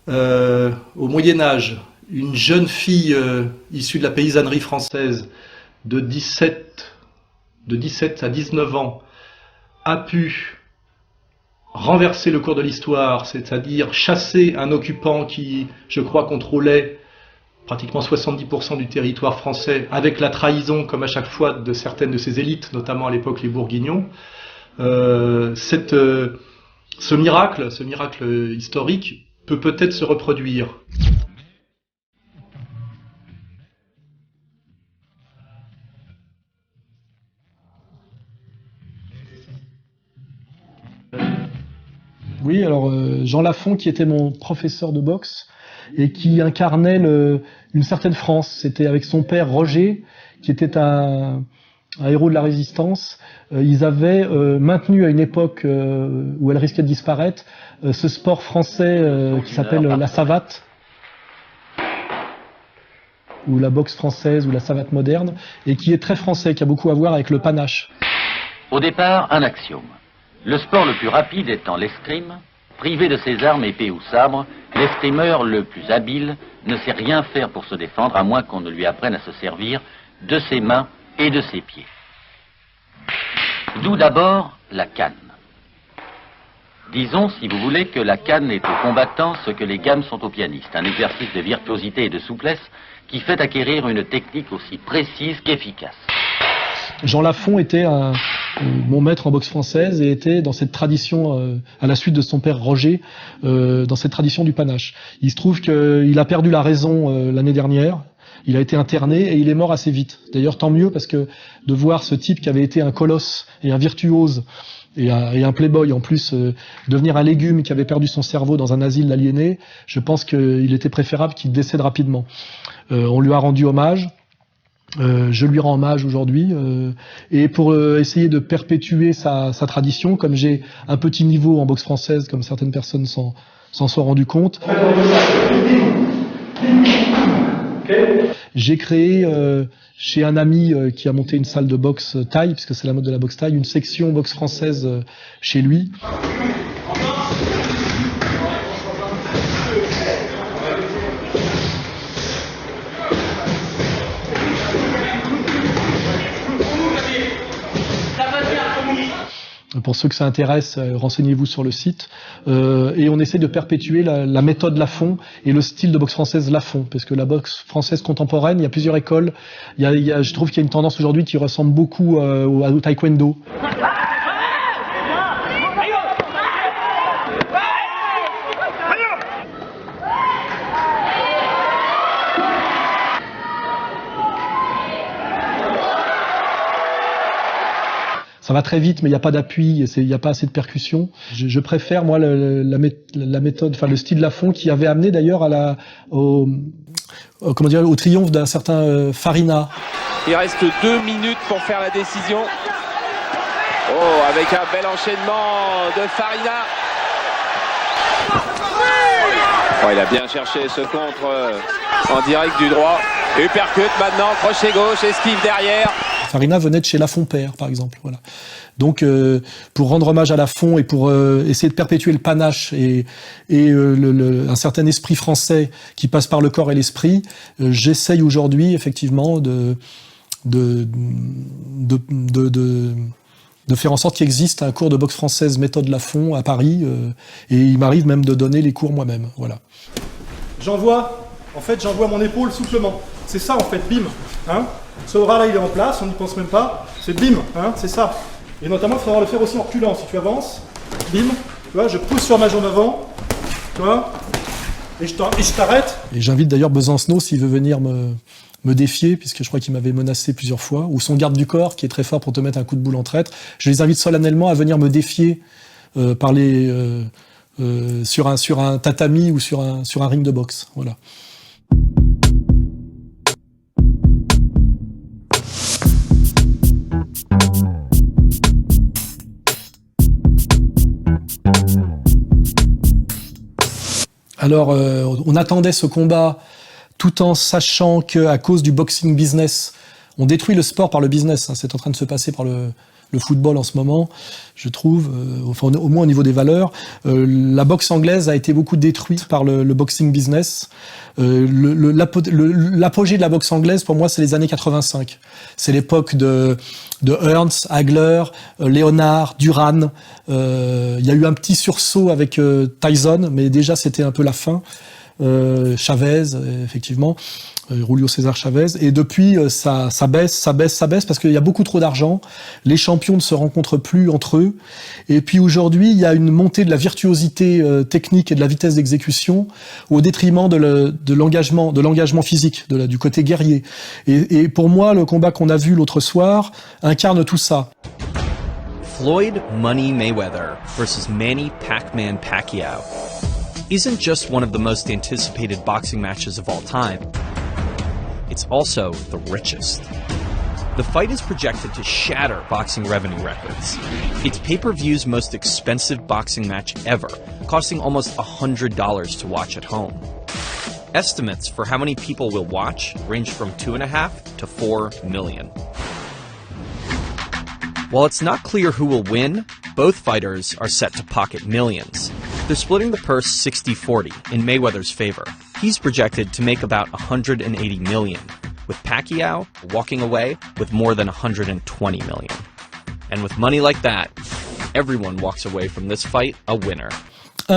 au Moyen-Âge, une jeune fille issue de la paysannerie française de 17 à 19 ans a pu renverser le cours de l'histoire, c'est-à-dire chasser un occupant qui, je crois, contrôlait pratiquement 70% du territoire français, avec la trahison, comme à chaque fois, de certaines de ses élites, notamment à l'époque les Bourguignons, ce miracle historique peut peut-être se reproduire. Oui, alors Jean Lafont, qui était mon professeur de boxe et qui incarnait une certaine France. C'était avec son père Roger, qui était un héros de la résistance. Ils avaient maintenu à une époque où elle risquait de disparaître ce sport français qui s'appelle la savate, ou la boxe française, ou la savate moderne, et qui est très français, qui a beaucoup à voir avec le panache. Au départ, un axiome. Le sport le plus rapide étant l'escrime, privé de ses armes, épée ou sabre, l'escrimeur le plus habile ne sait rien faire pour se défendre, à moins qu'on ne lui apprenne à se servir de ses mains et de ses pieds. D'où d'abord la canne. Disons, si vous voulez, que la canne est aux combattants ce que les gammes sont aux pianistes, un exercice de virtuosité et de souplesse qui fait acquérir une technique aussi précise qu'efficace. Jean Lafont était mon maître en boxe française et était dans cette tradition, à la suite de son père Roger, dans cette tradition du panache. Il se trouve qu'il a perdu la raison l'année dernière. Il a été interné et il est mort assez vite. D'ailleurs, tant mieux, parce que de voir ce type qui avait été un colosse et un virtuose et un playboy en plus devenir un légume qui avait perdu son cerveau dans un asile d'aliénés, je pense qu'il était préférable qu'il décède rapidement. On lui a rendu hommage. Je lui rends hommage aujourd'hui et pour essayer de perpétuer sa tradition, comme j'ai un petit niveau en boxe française, comme certaines personnes s'en sont rendues compte, j'ai créé chez un ami qui a monté une salle de boxe taille, puisque c'est la mode de la boxe taille, une section boxe française chez lui. Pour ceux que ça intéresse, renseignez-vous sur le site. Et on essaie de perpétuer la méthode Lafont et le style de boxe française Lafont, parce que la boxe française contemporaine, il y a plusieurs écoles. Je trouve qu'il y a une tendance aujourd'hui qui ressemble beaucoup au taekwondo. Ça va très vite, mais il n'y a pas d'appui, il n'y a pas assez de percussion. Je préfère, moi, la méthode, enfin le style Lafont, qui avait amené d'ailleurs au triomphe d'un certain Farina. Il reste 2 minutes pour faire la décision. Oh, avec un bel enchaînement de Farina. Oh, il a bien cherché ce contre en direct du droit. Uppercut maintenant, crochet gauche, esquive derrière. Farina venait de chez Lafont père, par exemple. Voilà. Donc, pour rendre hommage à Lafont et pour essayer de perpétuer le panache et un certain esprit français qui passe par le corps et l'esprit, j'essaye aujourd'hui effectivement de faire en sorte qu'il existe un cours de boxe française méthode Lafont à Paris, et il m'arrive même de donner les cours moi-même. Voilà. J'envoie mon épaule souplement. C'est ça en fait, bim. Hein, ce bras là il est en place, on n'y pense même pas. C'est bim, hein, c'est ça. Et notamment il faudra le faire aussi en reculant. Si tu avances, bim, tu vois, je pousse sur ma jambe avant, tu vois, et je t'arrête. Et j'invite d'ailleurs Besancenot s'il veut venir me défier, puisque je crois qu'il m'avait menacé plusieurs fois, ou son garde du corps qui est très fort pour te mettre un coup de boule en traître. Je les invite solennellement à venir me défier sur un tatami ou sur un ring de boxe. Voilà. Alors, on attendait ce combat tout en sachant qu'à cause du boxing business, on détruit le sport par le business. Hein, c'est en train de se passer par le football en ce moment, je trouve, enfin, au moins au niveau des valeurs. La boxe anglaise a été beaucoup détruite par le boxing business. L'apogée de la boxe anglaise, pour moi, c'est les années 85. C'est l'époque de Hearns, Hagler, Leonard, Duran. Il y a eu un petit sursaut avec Tyson, mais déjà c'était un peu la fin. Chavez, effectivement, Julio César Chavez, et depuis ça baisse parce qu'il y a beaucoup trop d'argent, les champions ne se rencontrent plus entre eux, et puis aujourd'hui il y a une montée de la virtuosité technique et de la vitesse d'exécution au détriment de l'engagement physique, du côté guerrier. Et pour moi, le combat qu'on a vu l'autre soir incarne tout ça. Floyd Money Mayweather versus Manny Pac-Man Pacquiao isn't just one of the most anticipated boxing matches of all time. It's also the richest. The fight is projected to shatter boxing revenue records. It's pay-per-view's most expensive boxing match ever, costing almost $100 to watch at home. Estimates for how many people will watch range from 2.5 to 4 million. While it's not clear who will win, both fighters are set to pocket millions. They're splitting the purse 60-40 in Mayweather's favor. He's projected to make about $180 million, with Pacquiao walking away with more than $120 million. And with money like that, everyone walks away from this fight a winner.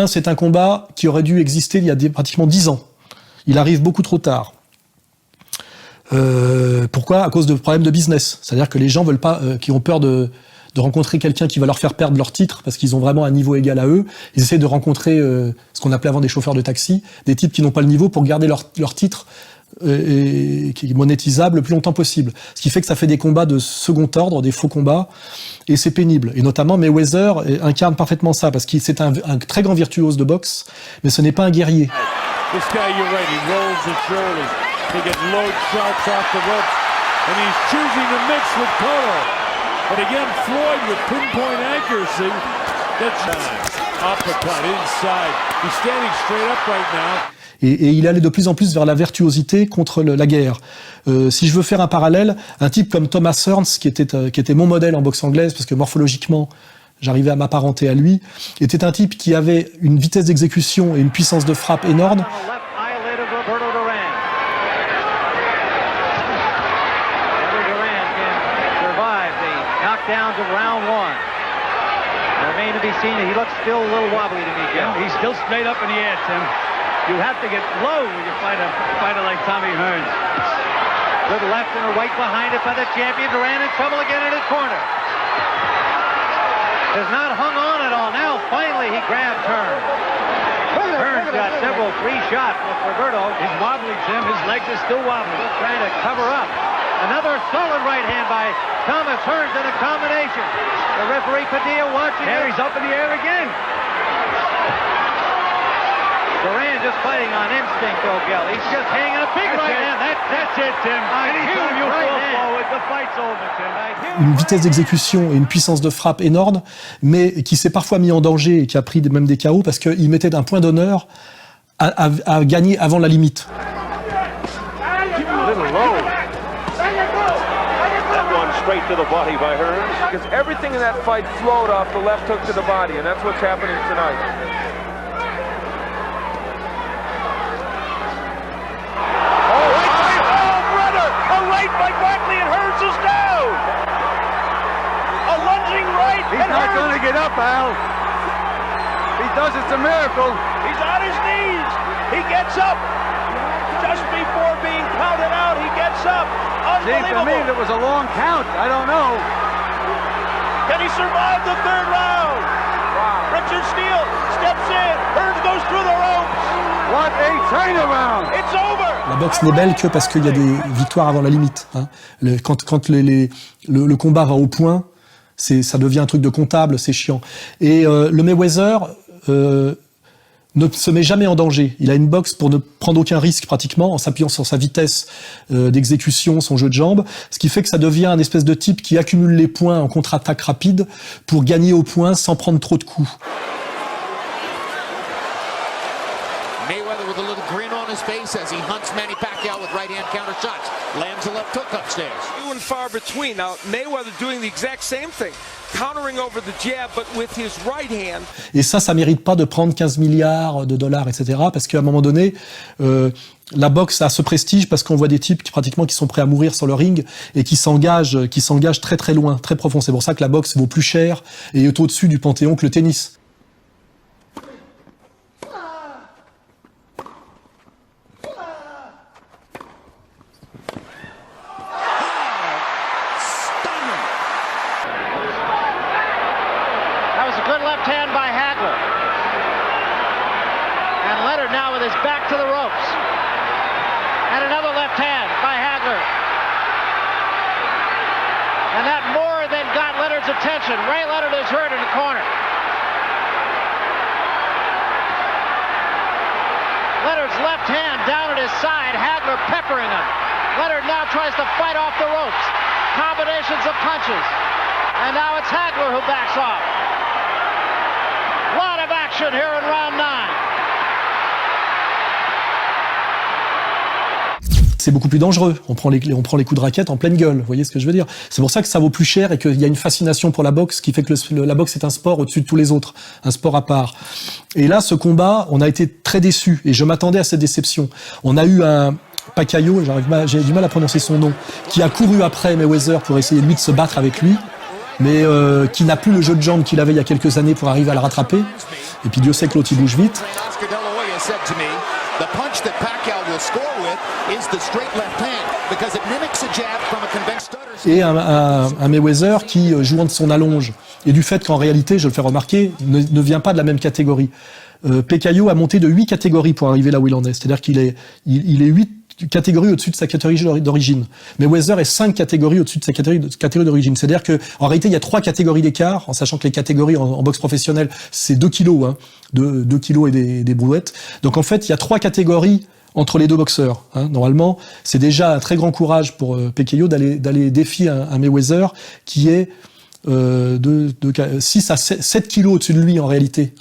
C'est un combat qui aurait dû exister il y a pratiquement 10 ans. Il arrive beaucoup trop tard. Pourquoi ? À cause de problèmes de business. C'est-à-dire que les gens veulent pas, qui ont peur de de rencontrer quelqu'un qui va leur faire perdre leur titre parce qu'ils ont vraiment un niveau égal à eux. Ils essaient de rencontrer ce qu'on appelait avant des chauffeurs de taxi, des types qui n'ont pas le niveau pour garder leur titre et qui est monétisable le plus longtemps possible. Ce qui fait que ça fait des combats de second ordre, des faux combats, et c'est pénible. Et notamment Mayweather incarne parfaitement ça, parce qu'il c'est un très grand virtuose de boxe, mais ce n'est pas un guerrier. This guy, you're right, he rolls his shoulders. He gets low shots off the ropes, and he's choosing to mix with Cotto. But again, Floyd with pinpoint accuracy. That's uppercut inside. He's standing straight up right now. Et il allait de plus en plus vers la virtuosité contre la guerre. Si je veux faire un parallèle, un type comme Thomas Hearns, qui était mon modèle en boxe anglaise, parce que morphologiquement, j'arrivais à m'apparenter à lui, était un type qui avait une vitesse d'exécution et une puissance de frappe énorme. You have to get low when you fight a fighter like Tommy Hearns. Good left and a right behind it by the champion. Duran in trouble again in his corner. Has not hung on at all. Now finally he grabs Hearns. Hearns got several free shots with Roberto. He's wobbly, Tim. His legs are still wobbly. He's trying to cover up. Another solid right hand by Thomas Hearns in a combination. The referee Padilla watching. There he's up in the air again. Duran just fighting on instinct, O'Gill. He's just hanging a big right hand. That's it, Tim. Anytime you fall forward, the fight's over, Tim. Une vitesse d'exécution et une puissance de frappe énorme, mais qui s'est parfois mis en danger et qui a pris même des KO parce qu'il mettait un point d'honneur à gagner avant la limite. Straight to the body by Hearns, because everything in that fight flowed off the left hook to the body, and that's what's happening tonight. By Barkley and Hearns is down. A lunging right. He's not going to get up, Al. He does, it's a miracle. He's on his knees. He gets up. Just before being counted out, he gets up. Unbelievable. Seems to me there was a long count. I don't know. Can he survive the third round? Wow. Richard Steele steps in. Hearns goes through the ropes. What a turnaround. It's over. La boxe n'est belle que parce qu'il y a des victoires avant la limite. Hein. Quand le combat va au point, ça devient un truc de comptable, c'est chiant. Et le Mayweather ne se met jamais en danger. Il a une boxe pour ne prendre aucun risque pratiquement, en s'appuyant sur sa vitesse d'exécution, son jeu de jambes, ce qui fait que ça devient un espèce de type qui accumule les points en contre-attaque rapide pour gagner au point sans prendre trop de coups. Mayweather with a little grin on his face as he hunts Manny Pacquiao with right-hand counter shots. Lands a left hook upstairs. Few and far between. Now, Mayweather doing the exact same thing. Countering over the jab, but with his right hand. Et ça mérite pas de prendre 15 milliards de dollars, etc. Parce qu'à un moment donné, la boxe a ce prestige parce qu'on voit des types qui sont prêts à mourir sur le ring et qui s'engagent très très loin, très profond. C'est pour ça que la boxe vaut plus cher et est au-dessus du panthéon que le tennis. Attention, Ray Leonard is hurt in the corner. Leonard's left hand down at his side, Hagler peppering him. Leonard now tries to fight off the ropes. Combinations of punches. And now it's Hagler who backs off. A lot of action here in round 9. C'est beaucoup plus dangereux. On prend les coups de raquette en pleine gueule. Vous voyez ce que je veux dire? C'est pour ça que ça vaut plus cher et qu'il y a une fascination pour la boxe qui fait que la boxe est un sport au-dessus de tous les autres, un sport à part. Et là, ce combat, on a été très déçus et je m'attendais à cette déception. On a eu un Pacquiao, j'ai du mal à prononcer son nom, qui a couru après Mayweather pour essayer lui de se battre avec lui, mais qui n'a plus le jeu de jambes qu'il avait il y a quelques années pour arriver à le rattraper. Et puis Dieu sait que l'autre il bouge vite. The punch that Pacquiao will score with is the straight left hand. Et un Mayweather qui, jouant de son allonge, et du fait qu'en réalité, je le fais remarquer, ne vient pas de la même catégorie. Pekayo a monté de 8 catégories pour arriver là où il en est. C'est-à-dire qu'il est 8 catégories au-dessus de sa catégorie d'origine. Mayweather est 5 catégories au-dessus de sa catégorie d'origine. C'est-à-dire que, en réalité, il y a 3 catégories d'écart, en sachant que les catégories en boxe professionnelle, c'est 2 kilos, 2 kilos et des brouettes. Donc, en fait, il y a 3 catégories entre les deux boxeurs. Normalement, c'est déjà un très grand courage pour Pekayo d'aller défier un Mayweather qui est de 6 à 7 kilos au-dessus de lui en réalité.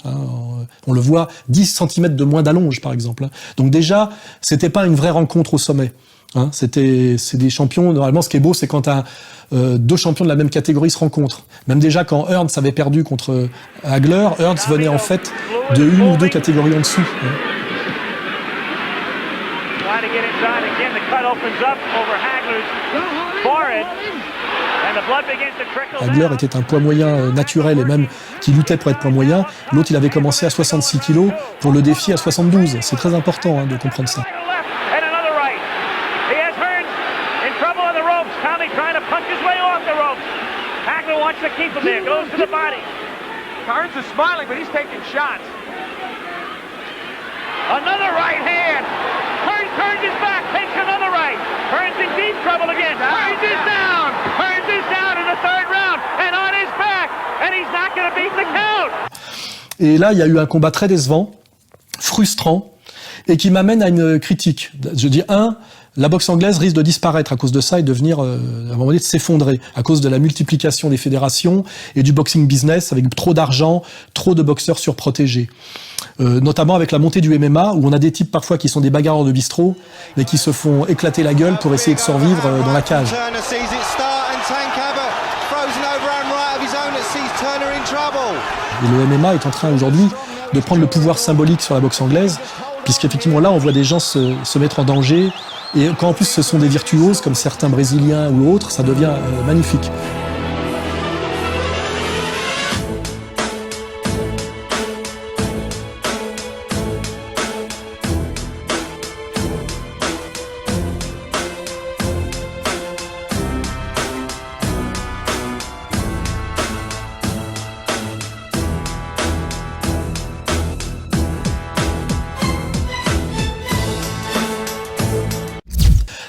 On le voit, 10 cm de moins d'allonge par exemple. Donc déjà, c'était pas une vraie rencontre au sommet. C'est des champions, normalement ce qui est beau c'est quand deux champions de la même catégorie se rencontrent. Même déjà quand Hearns avait perdu contre Hagler, Hearns venait en fait de 1 ou 2 catégories en dessous. Hagler était un poids moyen naturel et même qui luttait pour être poids moyen. L'autre, il avait commencé à 66 kilos pour le défier à 72. C'est très important de comprendre ça. Another right hand. Hearns turns his back, takes another right. Hearns in deep trouble again. Hearns is down. Hearns is down in the third round and on his back. And he's not going to beat the count. Et là, il y a eu un combat très décevant, frustrant, et qui m'amène à une critique. Je dis, la boxe anglaise risque de disparaître à cause de ça et de venir, à un moment donné, de s'effondrer à cause de la multiplication des fédérations et du boxing business avec trop d'argent, trop de boxeurs surprotégés. Notamment avec la montée du MMA où on a des types parfois qui sont des bagarreurs de bistrot mais qui se font éclater la gueule pour essayer de survivre dans la cage. Et le MMA est en train aujourd'hui de prendre le pouvoir symbolique sur la boxe anglaise puisqu'effectivement là on voit des gens se mettre en danger et quand en plus ce sont des virtuoses comme certains brésiliens ou autres, ça devient magnifique.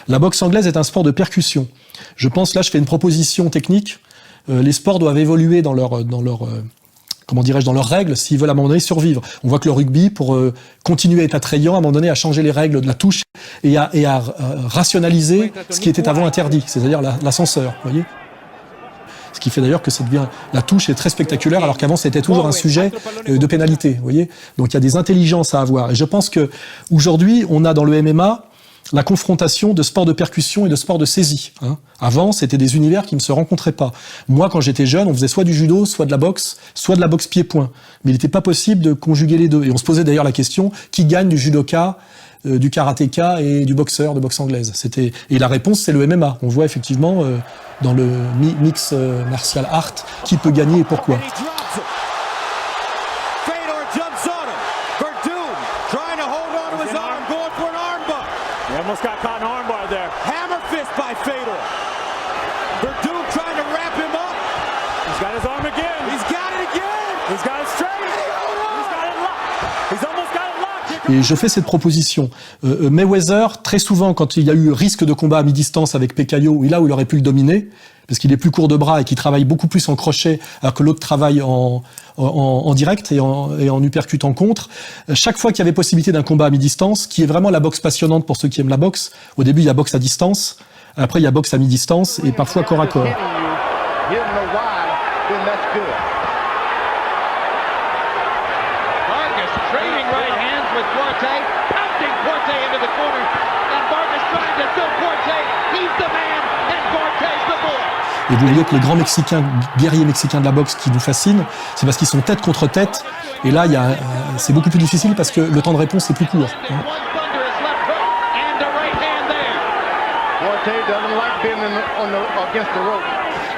La boxe anglaise est un sport de percussion. Je pense, là, je fais une proposition technique. Les sports doivent évoluer dans leur règles s'ils veulent à un moment donné survivre. On voit que le rugby, pour continuer à être attrayant, à un moment donné, a changé les règles de la touche et a rationalisé ce qui était avant interdit, c'est-à-dire l'ascenseur, vous voyez. Ce qui fait d'ailleurs que la touche est très spectaculaire, alors qu'avant c'était toujours un sujet de pénalité, vous voyez. Donc il y a des intelligences à avoir. Et je pense que aujourd'hui, on a dans le MMA la confrontation de sports de percussion et de sports de saisie. Avant, c'était des univers qui ne se rencontraient pas. Moi, quand j'étais jeune, on faisait soit du judo, soit de la boxe pied-point. Mais il n'était pas possible de conjuguer les deux. Et on se posait d'ailleurs la question, qui gagne du judoka, du karatéka et du boxeur de boxe anglaise. Et la réponse, c'est le MMA. On voit effectivement dans le mix martial art qui peut gagner et pourquoi. Almost got caught in an armbar there. Hammer fist by Fedor. Verdum trying to wrap him up. He's got his arm again. He's got it again. He's got it straight. He's got it locked. He's almost got it locked. Et je fais cette proposition. Mayweather, très souvent, quand il y a eu risque de combat à mi-distance avec Pekayo, là où il aurait pu le dominer, parce qu'il est plus court de bras et qu'il travaille beaucoup plus en crochet, alors que l'autre travaille en direct et en uppercut en contre. Chaque fois qu'il y avait possibilité d'un combat à mi-distance, qui est vraiment la boxe passionnante pour ceux qui aiment la boxe, au début il y a boxe à distance, après il y a boxe à mi-distance et parfois corps à corps. Et vous voyez que les grands guerriers mexicains de la boxe qui nous fascinent, c'est parce qu'ils sont tête contre tête. Et là, c'est beaucoup plus difficile parce que le temps de réponse est plus court.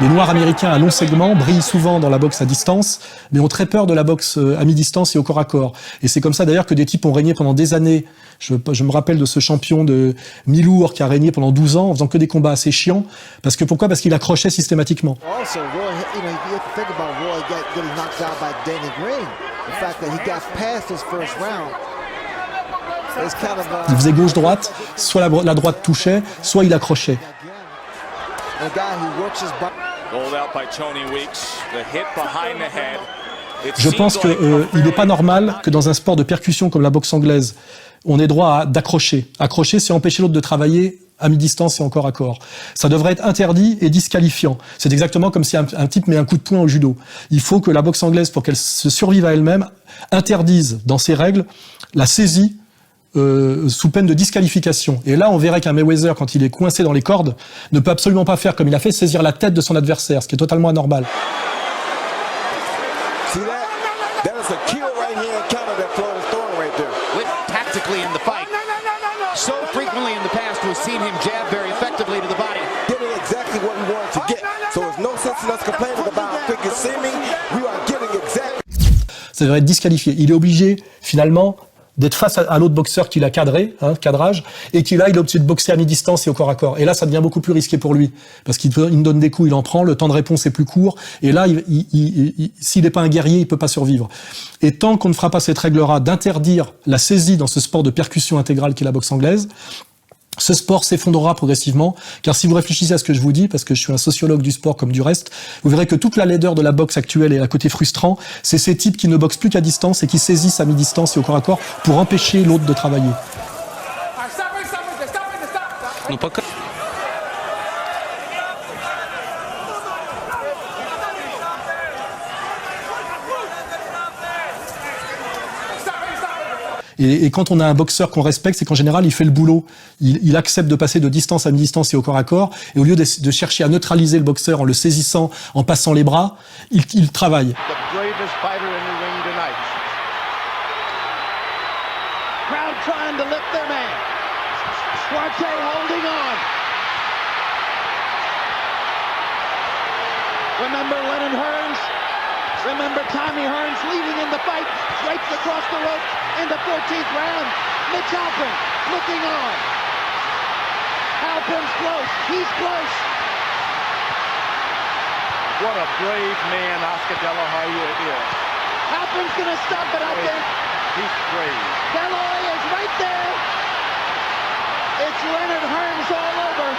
Les Noirs américains à long segment brillent souvent dans la boxe à distance, mais ont très peur de la boxe à mi-distance et au corps à corps. Et c'est comme ça d'ailleurs que des types ont régné pendant des années. Je me rappelle de ce champion de mi-lourd qui a régné pendant 12 ans en faisant que des combats assez chiants. Pourquoi ? Parce qu'il accrochait systématiquement. Also, Roy, you know, you have to think about Roy getting knocked out by Danny Green. The fact that he got past his first round. It's kind of Il faisait gauche-droite, soit la droite touchait, soit il accrochait. a guy who works his body. Rolled out by Tony Weeks. The hit behind the head. Je pense qu'il n'est pas normal que dans un sport de percussion comme la boxe anglaise, on ait droit d'accrocher. Accrocher, c'est empêcher l'autre de travailler à mi-distance et en corps à corps. Ça devrait être interdit et disqualifiant. C'est exactement comme si un type met un coup de poing au judo. Il faut que la boxe anglaise, pour qu'elle se survive à elle-même, interdise dans ses règles la saisie sous peine de disqualification. Et là, on verrait qu'un Mayweather, quand il est coincé dans les cordes, ne peut absolument pas faire comme il a fait, saisir la tête de son adversaire, ce qui est totalement anormal. See that? That is a kill right here and counter that Floyd is throwing right there. With tactically in the fight. So frequently in the past we've seen him jab very effectively to the body. Getting exactly what we wanted to get. So there's no sense in us complaining about how quick it's seeming. We are getting exactly. Ça devrait être disqualifié. Il est obligé, finalement, d'être face à l'autre boxeur qu'il a cadré, cadrage, et qu'il a, il est obligé de boxer à mi-distance et au corps à corps. Et là, ça devient beaucoup plus risqué pour lui. Parce qu'il me donne des coups, il en prend, le temps de réponse est plus court, et là, s'il n'est pas un guerrier, il peut pas survivre. Et tant qu'on ne fera pas cette règle-là d'interdire la saisie dans ce sport de percussion intégrale qu'est la boxe anglaise, ce sport s'effondrera progressivement, car si vous réfléchissez à ce que je vous dis, parce que je suis un sociologue du sport comme du reste, vous verrez que toute la laideur de la boxe actuelle et à côté frustrant, c'est ces types qui ne boxent plus qu'à distance et qui saisissent à mi-distance et au corps à corps pour empêcher l'autre de travailler. Et quand on a un boxeur qu'on respecte, c'est qu'en général, il fait le boulot. Il accepte de passer de distance à mi-distance et au corps à corps. Et au lieu de chercher à neutraliser le boxeur en le saisissant, en passant les bras, il travaille. Remember Lennon Hearns? Remember Tommy Hearns leading in the fight, strikes across the rope in the 14th round. Mitch Halpin looking on. Halpin's close. He's close. What a brave man Oscar De La Hoya is. Halpin's going to stop it, I think. He's brave. De La Hoya is right there. It's Leonard Hearns all over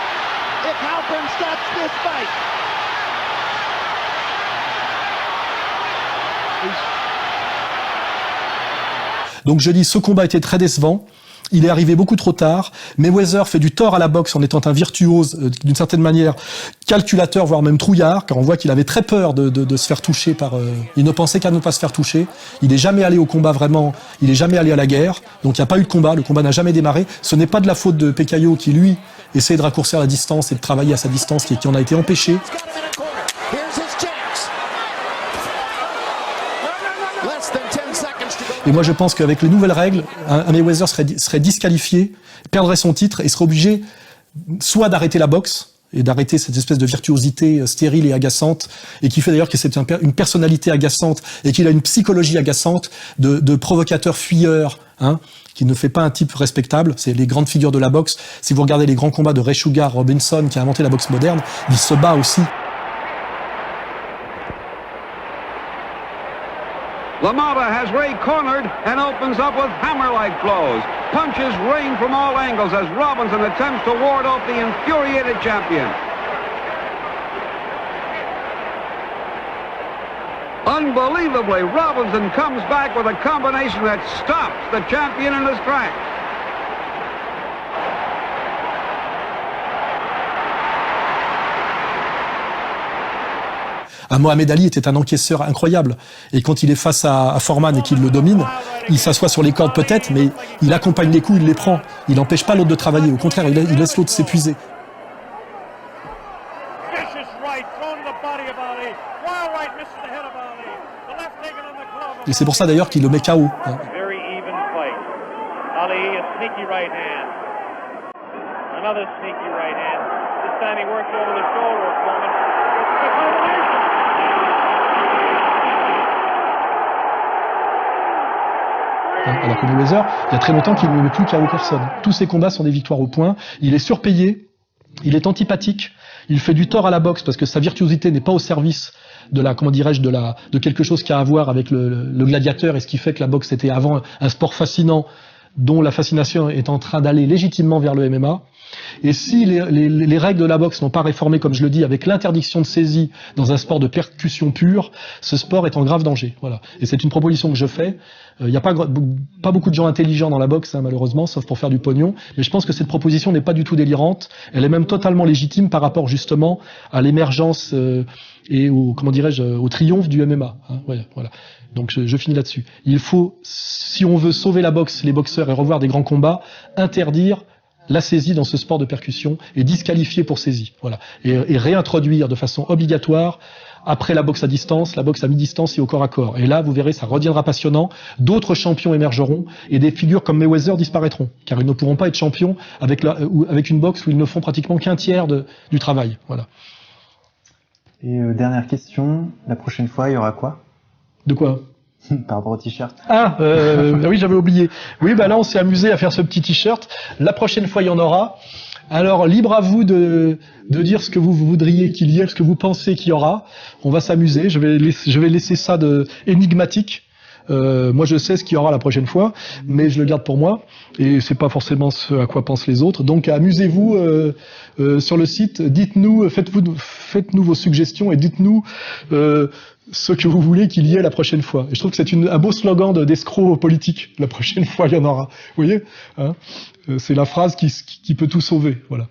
if Halpin stops this fight. Donc je dis, ce combat était très décevant. Il est arrivé beaucoup trop tard. Mayweather fait du tort à la boxe en étant un virtuose, d'une certaine manière, calculateur, voire même trouillard, car on voit qu'il avait très peur de se faire toucher par... il ne pensait qu'à ne pas se faire toucher. Il n'est jamais allé au combat vraiment, il n'est jamais allé à la guerre. Donc il n'y a pas eu de combat, le combat n'a jamais démarré. Ce n'est pas de la faute de Pekayo qui, lui, essaie de raccourcir la distance et de travailler à sa distance, qui en a été empêché. Et moi, je pense qu'avec les nouvelles règles, un Mayweather serait disqualifié, perdrait son titre et serait obligé soit d'arrêter la boxe et d'arrêter cette espèce de virtuosité stérile et agaçante, et qui fait d'ailleurs que c'est une personnalité agaçante et qu'il a une psychologie agaçante de provocateur fuyeur, qui ne fait pas un type respectable. C'est les grandes figures de la boxe. Si vous regardez les grands combats de Ray Sugar Robinson, qui a inventé la boxe moderne, il se bat aussi. LaMotta has Ray cornered and opens up with hammer-like blows. Punches rain from all angles as Robinson attempts to ward off the infuriated champion. Unbelievably, Robinson comes back with a combination that stops the champion in his tracks. Mohamed Ali était un encaisseur incroyable. Et quand il est face à Foreman et qu'il le domine, il s'assoit sur les cordes peut-être, mais il accompagne les coups, il les prend. Il n'empêche pas l'autre de travailler. Au contraire, il laisse l'autre s'épuiser. Et c'est pour ça d'ailleurs qu'il le met KO. Ali, a sneaky right hand. Another sneaky right hand. This time he worked over the shoulder of Coleman. It's a combination. Alors que Mayweather, il y a très longtemps qu'il ne met plus KO personne. Tous ses combats sont des victoires au point. Il est surpayé, il est antipathique, il fait du tort à la boxe parce que sa virtuosité n'est pas au service de la, comment dirais-je, de quelque chose qui a à voir avec le gladiateur et ce qui fait que la boxe était avant un sport fascinant dont la fascination est en train d'aller légitimement vers le MMA. Et si les règles de la boxe n'ont pas réformé, comme je le dis, avec l'interdiction de saisie dans un sport de percussion pure, ce sport est en grave danger. Voilà. Et c'est une proposition que je fais. Il n'y a pas beaucoup de gens intelligents dans la boxe, hein, malheureusement, sauf pour faire du pognon. Mais je pense que cette proposition n'est pas du tout délirante. Elle est même totalement légitime par rapport justement à l'émergence et au, comment dirais-je, au triomphe du MMA. Hein, voilà. Donc je finis là-dessus. Il faut, si on veut sauver la boxe, les boxeurs et revoir des grands combats, interdire la saisie dans ce sport de percussion et disqualifier pour saisie. Voilà. Et réintroduire de façon obligatoire, après la boxe à distance, la boxe à mi-distance et au corps à corps. Et là, vous verrez, ça redeviendra passionnant. D'autres champions émergeront et des figures comme Mayweather disparaîtront. Car ils ne pourront pas être champions avec une boxe où ils ne font pratiquement qu'un tiers du travail. Voilà. Et dernière question, la prochaine fois, il y aura quoi? De quoi? Par rapport au t-shirt. Oui, j'avais oublié. Oui, bah là, on s'est amusé à faire ce petit t-shirt. La prochaine fois, il y en aura. Alors, libre à vous de dire ce que vous voudriez qu'il y ait, ce que vous pensez qu'il y aura. On va s'amuser. Je vais laisser ça énigmatique. Moi, je sais ce qu'il y aura la prochaine fois, mais je le garde pour moi. Et c'est pas forcément ce à quoi pensent les autres. Donc, amusez-vous sur le site. Dites-nous, faites-nous vos suggestions et dites-nous ce que vous voulez qu'il y ait la prochaine fois. Et je trouve que c'est un beau slogan d'escroc politique. La prochaine fois, il y en aura. Vous voyez, hein, c'est la phrase qui peut tout sauver. Voilà.